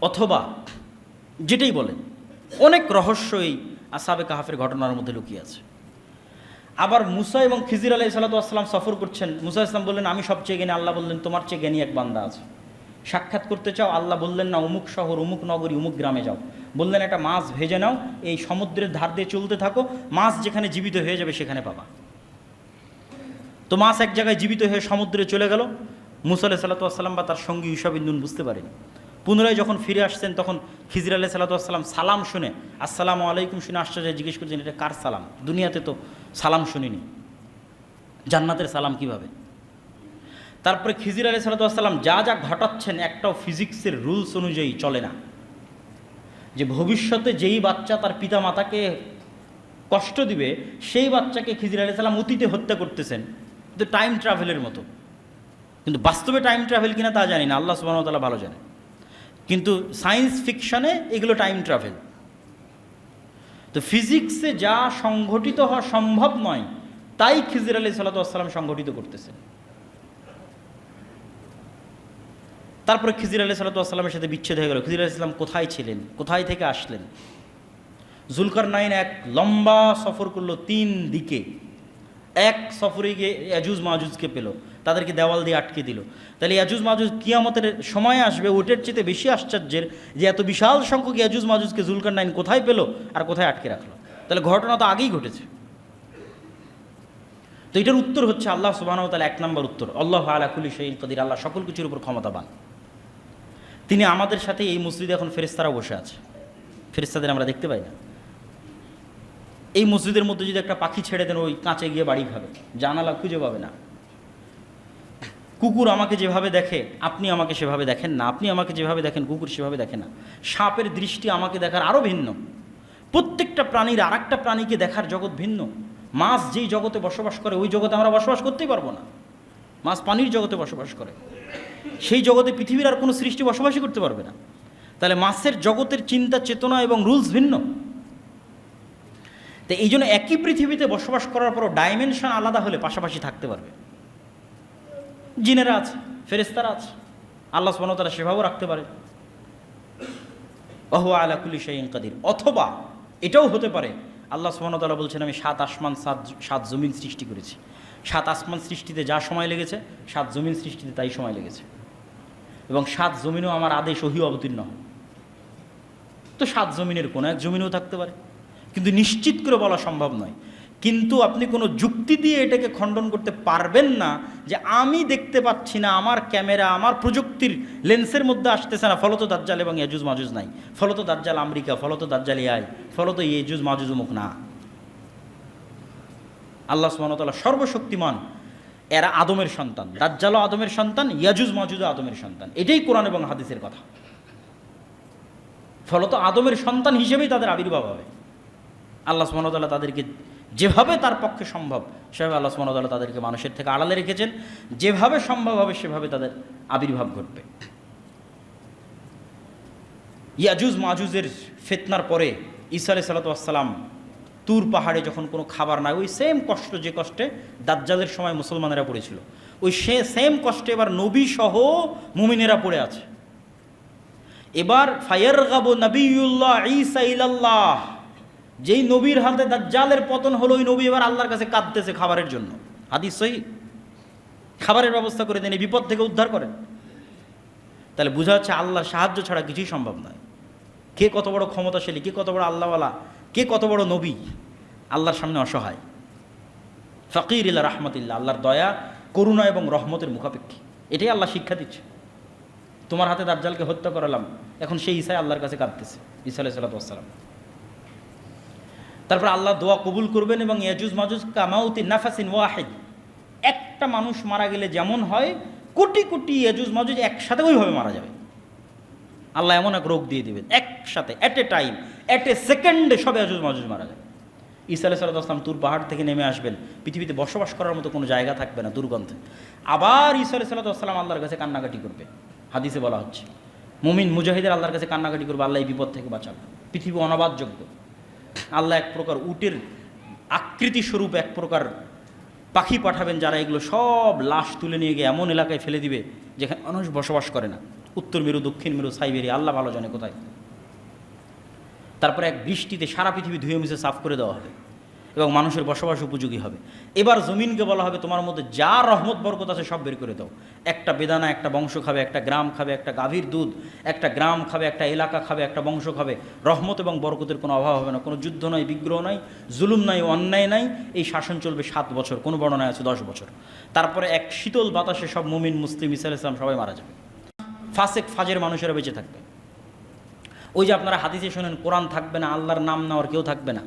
অথবা যেটাই বলেন, অনেক রহস্য এই আসহাবে কাহাফের ঘটনার মধ্যে লুকিয়ে আছে। আবার মুসা এবং খিজির আলাইহিস সালাতু ওয়াস সালাম সফর করছেন। মুসা ইসলাম বললেন আমি সবচেয়ে জ্ঞানী, আল্লাহ বললেন তোমার চেয়ে জ্ঞানী এক বান্দা আছে, সাক্ষাৎ করতে চাও? আল্লাহ বললেন না, অমুক শহর, অমুক নগরী, অমুক গ্রামে যাও। বললেন একটা মাছ ভেজে নাও, এই সমুদ্রের ধার দিয়ে চলতে থাকো, মাছ যেখানে জীবিত হয়ে যাবে সেখানে পাবা। তো মাছ এক জায়গায় জীবিত হয়ে সমুদ্রে চলে গেল। মুসা আলাইহিস সালাতু ওয়াস সালাম বা তার সঙ্গী ইউশা বিন নুন বুঝতে পারেনি। পুনরায় যখন ফিরে আসছেন তখন খিজির আলাইহিস সালাতু ওয়াস সালাম সালাম শুনে, আসসালামু আলাইকুম শুনে আশ্চর্য জিজ্ঞেস করছেন এটা কার সালাম? দুনিয়াতে তো সালাম শুনিনি, জান্নাতের সালাম কিভাবে? তারপরে খিজির আলাইহিস সালাতু ওয়াস সালাম যা যা ঘটাচ্ছেন একটাও ফিজিক্সের রুলস অনুযায়ী চলে না। যে ভবিষ্যতে যেই বাচ্চা তার পিতা মাতাকে কষ্ট দিবে সেই বাচ্চাকে খিজির আলাইহিস সালাম অতীতে হত্যা করতেছেন, কিন্তু টাইম ট্রাভেলের মতো। কিন্তু বাস্তবে টাইম ট্রাভেল কিনা তা জানি না, আল্লাহ সুবহানাহু ওয়া তাআলা ভালো জানে। কিন্তু সায়েন্স ফিকশনে এগুলো টাইম ট্রাভেল। তো ফিজিক্সে যা সংঘটিত হওয়া সম্ভব নয় তাই খিজির আলাইহিস সালাতু ওয়াস সালাম সংঘটিত করতেছেন। তারপরে খিজির আলাইহিস সালাতু ওয়াস সালামের সাথে বিচ্ছেদ হয়ে গেল। খিজির আলাইহিস সালাম কোথায় ছিলেন, কোথায় থেকে আসলেন? যুলকারনাইন এক লম্বা সফর করলো 3 দিকে। এক সফরে গিয়ে ইয়াজুজ মাজুজকে পেল, তাদেরকে দেওয়াল দিয়ে আটকে দিল। তাহলে ইয়াজুজ মাজুজ কিয়ামতের সময় আসবে, ওটের চেয়ে বেশি আশ্চর্যের যে এত বিশাল সংখ্যক ইয়াজুজ মাজুজকে যুলকারনাইন কোথায় পেল আর কোথায় আটকে রাখলো? তাহলে ঘটনা তো আগেই ঘটেছে। তো এটার উত্তর হচ্ছে আল্লাহ সুবহানাহু ওয়া তাআলা, 1 নম্বর উত্তর, আল্লাহু আলা কুল্লি শাইইন কাদির, আল্লাহ সকল কিছুর উপর ক্ষমতাবান। তিনি আমাদের সাথে এই মসজিদে এখন ফেরেশতারা বসে আছে, ফেরেশতাদের আমরা দেখতে পাই না। এই মসজিদের মধ্যে যদি একটা পাখি ছেড়ে দেন, ওই কাঁচে গিয়ে বাড়ি খাবে, জানালা খুঁজে পাবে না। কুকুর আমাকে যেভাবে দেখে আপনি আমাকে সেভাবে দেখেন না, আপনি আমাকে যেভাবে দেখেন কুকুর সেভাবে দেখে না। সাপের দৃষ্টি আমাকে দেখার আরও ভিন্ন। প্রত্যেকটা প্রাণীর আর একটা প্রাণীকে দেখার জগৎ ভিন্ন। মাছ যেই জগতে বসবাস করে ওই জগতে আমরা বসবাস করতেই পারবো না। মাছ পানির জগতে বসবাস করে, সেই জগতে পৃথিবীর আর কোনো সৃষ্টি বসবাসই করতে পারবে না। তাহলে মাছের জগতের চিন্তা চেতনা এবং রুলস ভিন্ন। তো এই জন্য একই পৃথিবীতে বসবাস করার পরও ডাইমেনশন আলাদা হলে পাশাপাশি থাকতে পারবে। জিনেরা আছে, ফেরেশতারা আছে, আল্লাহ সুবহানাহু ওয়া তাআলা সেভাবেও রাখতে পারে। ওয়া হুয়া আলা কুল্লি শাইইন কাদির। অথবা এটাও হতে পারে আল্লাহ সুবহানাহু ওয়া তাআলা বলছেন আমি 7 আসমান 7 জমিন সৃষ্টি করেছি। 7 আসমান সৃষ্টিতে যা সময় লেগেছে 7 জমিন সৃষ্টিতে তাই সময় লেগেছে, এবং 7 জমিনও আমার আদেশ ওহী অবতীর্ণ হয়। তো 7 জমিনের কোনো এক জমিনেও থাকতে পারে, কিন্তু নিশ্চিত করে বলা সম্ভব নয়। কিন্তু আপনি কোনো যুক্তি দিয়ে এটাকে খণ্ডন করতে পারবেন না যে আমি দেখতে পাচ্ছি না, আমার ক্যামেরা আমার প্রযুক্তির লেন্সের মধ্যে আসতেছে না, ফলত দাজ্জাল এবং ইয়াজুজ মাজুজ নাই, ফলত দাজ্জাল আমেরিকা, ফলত দাজ্জাল ইয়াই, ফলত ইয়াজুজ মাজুজ মুখ না। আল্লাহ সুবহানাহু ওয়া তাআলা সর্বশক্তিমান। এরা আদমের সন্তান, দাজ্জালও আদমের সন্তান, ইয়াজুজ মাজুজও আদমের সন্তান। এটাই কোরআন এবং হাদিসের কথা। ফলত আদমের সন্তান হিসেবেই তাদের আবির্ভাব হবে। আল্লাহ সুবহানাহু ওয়া তাআলা তাদেরকে যেভাবে তার পক্ষে সম্ভব সেভাবে আল্লাহ সুবহানাহু ওয়া তাআলা তাদেরকে মানুষের থেকে আড়ালে রেখেছেন। যেভাবে সম্ভব হবে সেভাবে তাদের আবির্ভাব ঘটবে। ইয়াজুজ মাজুজের ফিতনার পরে ঈসা আলাইহিস সালাতু ওয়াস সালাম তুর পাহাড়ে যখন কোনো খাবার নাই, ওই সেম কষ্ট যে কষ্টে দাজ্জালের সময় মুসলমানেরা পড়েছিল, ওই সেম কষ্টে এবার নবী সহ মুমিনেরা পড়ে আছে। এবার ফায়ারগাবু নবিয়ুল্লাহ ঈসা ইলাল্লাহ, যেই নবীর হাতে দাজ্জালের পতন হলো ওই নবী এবার আল্লাহর কাছে কাঁদতেছে খাবারের জন্য। হাদিস সহিহ, খাবারের ব্যবস্থা করে দেন, এই বিপদ থেকে উদ্ধার করেন। তাহলে বোঝা যাচ্ছে আল্লাহর সাহায্য ছাড়া কিছুই সম্ভব নয়। কে কত বড় ক্ষমতাশালী, কে কত বড় আল্লাহওয়ালা, কে কত বড় নবী, আল্লাহর সামনে অসহায়। ফাকির ইলা রাহমাতিল্লাহ, আল্লাহর দয়া করুণা এবং রহমতের মুখাপেক্ষী। এটাই আল্লাহ শিক্ষা দিচ্ছে। তোমার হাতে দাজ্জালকে হত্যা করালাম, এখন সেই ঈসা আল্লাহর কাছে কাঁদতেছে, ঈসা আলাইহিস সালাতু ওয়াস সালাম। তারপর আল্লাহ দোয়া কবুল করবেন এবং ইয়াজুজ মাজুজ কামাউতি নাফাসিন ওয়াহিদ, একটা মানুষ মারা গেলে যেমন হয় কোটি কোটি ইয়াজুজ মাজুজ একসাথে ওইভাবে মারা যাবে। আল্লাহ এমন এক রোগ দিয়ে দেবেন একসাথে, at a time, at a সেকেন্ডে সব ইয়াজুজ মাজুজ মারা যাবে। ঈসা আলাইহিস সালাতু ওয়াস সালাম তুর পাহাড় থেকে নেমে আসবেন, পৃথিবীতে বসবাস করার মতো কোনো জায়গা থাকবে না দুর্গন্ধে। আবার ঈসা আলাইহিস সালাতু ওয়াস সালাম আল্লাহর কাছে কান্নাকাটি করবে। হাদিসে বলা হচ্ছে মুমিন মুজাহিদের আল্লাহর কাছে কান্নাকাটি করবে, আল্লাহ এই বিপদ থেকে বাঁচাবে। পৃথিবী অনাবাদযোগ্য। আল্লাহ এক প্রকার উটের আকৃতি স্বরূপ এক প্রকার পাখি পাঠাবেন, যারা এগুলো সব লাশ তুলে নিয়ে গিয়ে এমন এলাকায় ফেলে দিবে যেখানে মানুষ বসবাস করে না। উত্তর মেরু, দক্ষিণ মেরু, সাইবেরিয়া, আল্লাহ ভালো জানে কোথায়। তারপরে এক বৃষ্টিতে সারা পৃথিবী ধুয়ে মুছে সাফ করে দেওয়া হবে এবং মানুষের বসবাস উপযোগী হবে। এবার জমিনকে বলা হবে তোমার মধ্যে যা রহমত বরকত আছে সব বের করে দাও। একটা বেদানা একটা বংশ খাবে, একটা গ্রাম খাবে, একটা গাভীর দুধ একটা গ্রাম খাবে, একটা এলাকা খাবে, একটা বংশ খাবে। রহমত এবং বরকতের কোনো অভাব হবে না, কোনো যুদ্ধ নয়, বিগ্রহ নয়, জুলুম নাই, অন্যায় নাই। এই শাসন চলবে 7 বছর, কোনো বর্ণনায় আছে 10 বছর। তারপরে এক শীতল বাতাসে সব মুমিন মুসলিম ঈসা আলাইহিস সালাম সবাই মারা যাবে। ফাসেক ফাজের মানুষেরা বেঁচে থাকবে। ওই যে আপনারা হাদিসে শোনেন কোরআন থাকবে না, আল্লাহর নাম নেওয়ার কেউ থাকবে না,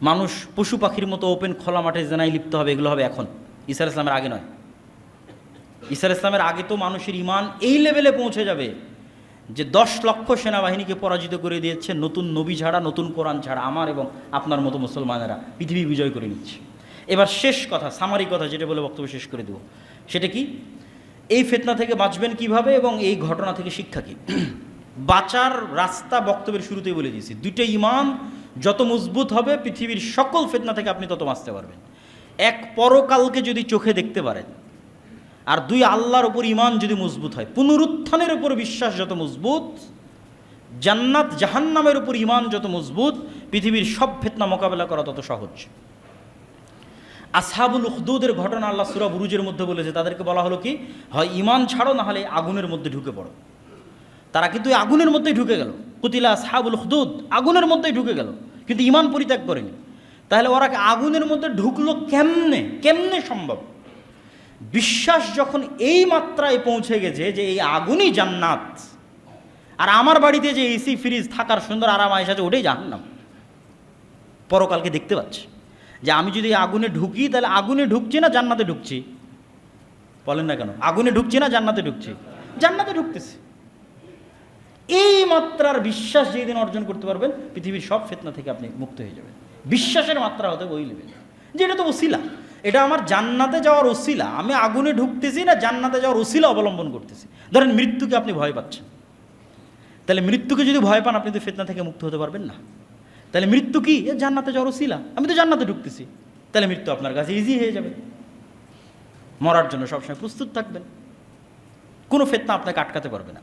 মানুষ পশু পাখির মতো ওপেন খোলা মাঠে জেনায় লিপ্ত হবে। এগুলো হবে এখন, ঈসা আলাইহিস সালামের আগে নয়। ঈসা আলাইহিস সালামের আগে তো মানুষের ঈমান এই লেভেলে পৌঁছে যাবে যে 10 লক্ষ সেনাবাহিনীকে পরাজিত করে দিয়েছে নতুন নবী ছাড়া, নতুন কোরআন ছাড়া আমার এবং আপনার মতো মুসলমানেরা পৃথিবী বিজয় করে নিচ্ছে। এবার শেষ কথা, সামারি কথা, যেটা বলে বক্তব্য শেষ করে দেব, সেটা কি? এই ফিতনা থেকে বাঁচবেন কিভাবে এবং এই ঘটনা থেকে শিক্ষা কি? বাঁচার রাস্তা বক্তব্যের শুরুতেই বলে দিয়েছি। 2টা ঈমান যত মজবুত হবে পৃথিবীর সকল ফিতনা থেকে আপনি তত বাঁচতে পারবেন। এক, পরকালকে যদি চোখে দেখতে পারেন, আর 2, আল্লাহর উপর ঈমান যদি মজবুত হয়। পুনরুত্থানের উপর বিশ্বাস যত মজবুত, জান্নাত জাহান্নামের উপর ঈমান যত মজবুত, পৃথিবীর সব ফিতনা মোকাবেলা করা তত সহজ। আসহাবুল উখদুদের ঘটনা আল্লাহ সূরা বুরুজের মধ্যে বলেছে। তাদেরকে বলা হলো কি, হয় ঈমান ছাড়ো, না হলে আগুনের মধ্যে ঢুকে পড়ো। তারা কিন্তু আগুনের মধ্যেই ঢুকে গেল। কুতিলা আসহাবুল উখদুদ, আগুনের মধ্যেই ঢুকে গেল, কিন্তু ঈমান পরিত্যাগ করেনি। তাহলে ওরা আগুনের মধ্যে ঢুকলো কেমনে? কেমনে সম্ভব? বিশ্বাস যখন এই মাত্রায় পৌঁছে গেছে যে এই আগুনই জান্নাত, আর আমার বাড়িতে যে এসি ফ্রিজ থাকার সুন্দর আরাম আয়েশ আছে, ওটাই জাহান্নাম। পরকালকে দেখতে পাচ্ছে, যে আমি যদি আগুনে ঢুকি তাহলে আগুনে ঢুকছি না জান্নাতে ঢুকছি? বলেন না কেন? আগুনে ঢুকছি না জান্নাতে ঢুকছি? জান্নাতে ঢুকতেছি। এই মাত্রার বিশ্বাস যেদিন অর্জন করতে পারবেন, পৃথিবীর সব ফিতনা থেকে আপনি মুক্ত হয়ে যাবেন। বিশ্বাসের মাত্রা হতে ওই নেবেন যে এটা তো ওসিলা, এটা আমার জান্নাতে যাওয়ার ওসিলা, আমি আগুনে ঢুকতেছি না জান্নাতে যাওয়ার ওসিলা অবলম্বন করতেছি। ধরেন মৃত্যুকে আপনি ভয় পাচ্ছেন, তাহলে মৃত্যুকে যদি ভয় পান আপনি তো ফিতনা থেকে মুক্ত হতে পারবেন না। তাহলে মৃত্যু কি? জান্নাতে যাওয়ার ওসিলা, আমি তো জান্নাতে ঢুকতেছি, তাহলে মৃত্যু আপনার কাছে ইজি হয়ে যাবে। মরার জন্য সবসময় প্রস্তুত থাকবেন, কোনো ফিতনা আপনাকে আটকাতে পারবে না।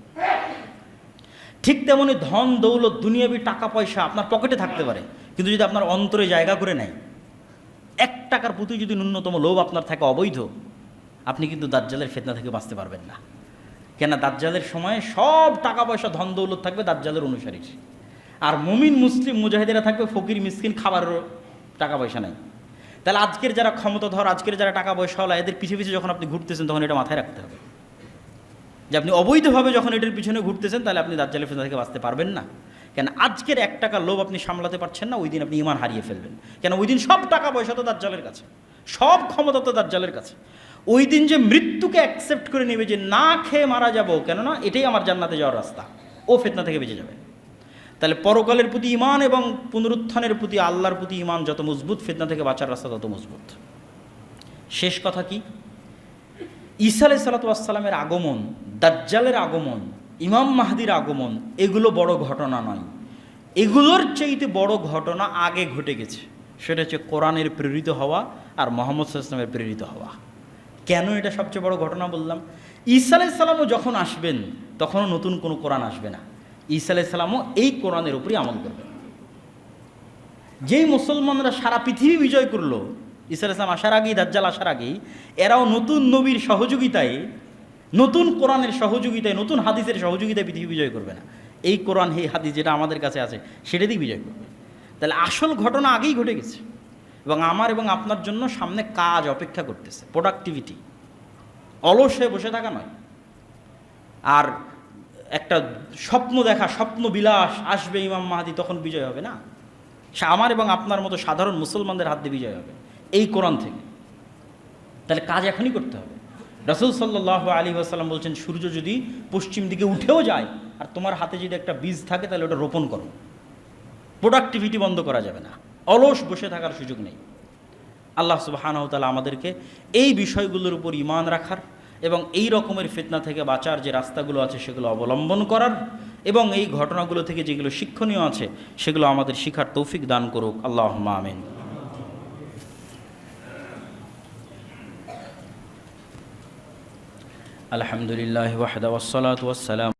ঠিক তেমনি ধন দৌলত দুনিয়াবি টাকা পয়সা আপনার পকেটে থাকতে পারে, কিন্তু যদি আপনার অন্তরে জায়গা করে নেয়, 1 টাকার প্রতি যদি ন্যূনতম লোভ আপনার থাকে অবৈধ, আপনি কিন্তু দাজ্জালের ফিতনা থেকে বাঁচতে পারবেন না। কেন? দাজ্জালের সময় সব টাকা পয়সা ধন দৌলত থাকবে দাজ্জালের অনুসারী, আর মুমিন মুসলিম মুজাহিদেরা থাকবে ফকির মিসকিন, খাবারের টাকা পয়সা নাই। তাহলে আজকের যারা ক্ষমতাধর, আজকের যারা টাকা পয়সাওয়ালা, এদের পিছিয়ে পিছিয়ে যখন আপনি ঘুরতেছেন তখন এটা মাথায় রাখতে হবে যে আপনি অবৈধভাবে যখন এটার পিছনে ঘুরতেছেন তাহলে আপনি দাজ্জালের ফিতনা থেকে বাঁচতে পারবেন না। কেন? আজকের 1 টাকার লোভ আপনি সামলাতে পারছেন না, ওই দিন আপনি ঈমান হারিয়ে ফেলবেন। কেন? ওই দিন সব টাকা পয়সা তো দাজ্জালের কাছে, সব ক্ষমতা তো দাজ্জালের কাছে। ওই দিন যে মৃত্যুকে অ্যাকসেপ্ট করে নেবে যে না খেয়ে মারা যাবো, কেননা এটাই আমার জান্নাতে যাওয়ার রাস্তা, ও ফিতনা থেকে বেঁচে যাবে। তাহলে পরকালের প্রতি ঈমান এবং পুনরুত্থানের প্রতি আল্লাহর প্রতি ঈমান যত মজবুত, ফিতনা থেকে বাঁচার রাস্তা তত মজবুত। শেষ কথা কি? ঈসা আলাইহিস সালাতু ওয়াস সালামের আগমন, দাজ্জালের আগমন, ইমাম মাহদির আগমন, এগুলো বড় ঘটনা নয়, এগুলোর চাইতে বড় ঘটনা আগে ঘটে গেছে। সেটা হচ্ছে কোরআনের প্রেরিত হওয়া আর মুহাম্মদ সাল্লাল্লাহু আলাইহি ওয়াসাল্লামের প্রেরিত হওয়া। কেন এটা সবচেয়ে বড় ঘটনা বললাম? ঈসা আলাইহিস সালামও যখন আসবেন তখনও নতুন কোনো কোরআন আসবে না, ঈসা আলাইহিস সালামও এই কোরআনের উপরই আমল করবেন। যেই মুসলমানরা সারা পৃথিবী বিজয় করলো ঈসা আলাইহিস সালাম আসার আগেই, দাজ্জাল আসার আগেই, এরাও নতুন নবীর সহযোগিতায়, নতুন কোরআনের সহযোগিতায়, নতুন হাদিসের সহযোগিতায় পৃথিবী বিজয় করবে না। এই কোরআন, এই হাদিস যেটা আমাদের কাছে আছে সেটা দিয়ে বিজয় করবে। তাহলে আসল ঘটনা আগেই ঘটে গেছে এবং আমার এবং আপনার জন্য সামনে কাজ অপেক্ষা করতেছে, প্রোডাক্টিভিটি। অলস হয়ে বসে থাকা নয়, আর একটা স্বপ্ন দেখা, স্বপ্ন বিলাস, আসবে ইমাম মাহদী তখন বিজয় হবে না, সে আমার এবং আপনার মতো সাধারণ মুসলমানদের হাত দিয়ে বিজয় হবে এই কোরআন থেকে। তাহলে কাজ এখনই করতে হবে। রাসূল সাল্লাল্লাহু আলাইহি ওয়াসাল্লাম বলছেন, সূর্য যদি পশ্চিম দিকে উঠেও যায় আর তোমার হাতে যদি একটা বীজ থাকে তাহলে ওটা রোপণ করো। প্রোডাক্টিভিটি বন্ধ করা যাবে না, অলস বসে থাকার সুযোগ নেই। আল্লাহ সুবহানাহু ওয়া তাআলা আমাদেরকে এই বিষয়গুলোর উপর ঈমান রাখার এবং এই রকমের ফিতনা থেকে বাঁচার যে রাস্তাগুলো আছে সেগুলো অবলম্বন করার, এবং এই ঘটনাগুলো থেকে যেগুলো শিক্ষণীয় আছে সেগুলো আমাদের শিখার তৌফিক দান করুক। আল্লাহুম্মা আমিন। আলহামদুলিল্লাহি ওয়াহদা ওয়াসসালাতু ওয়াসসালাম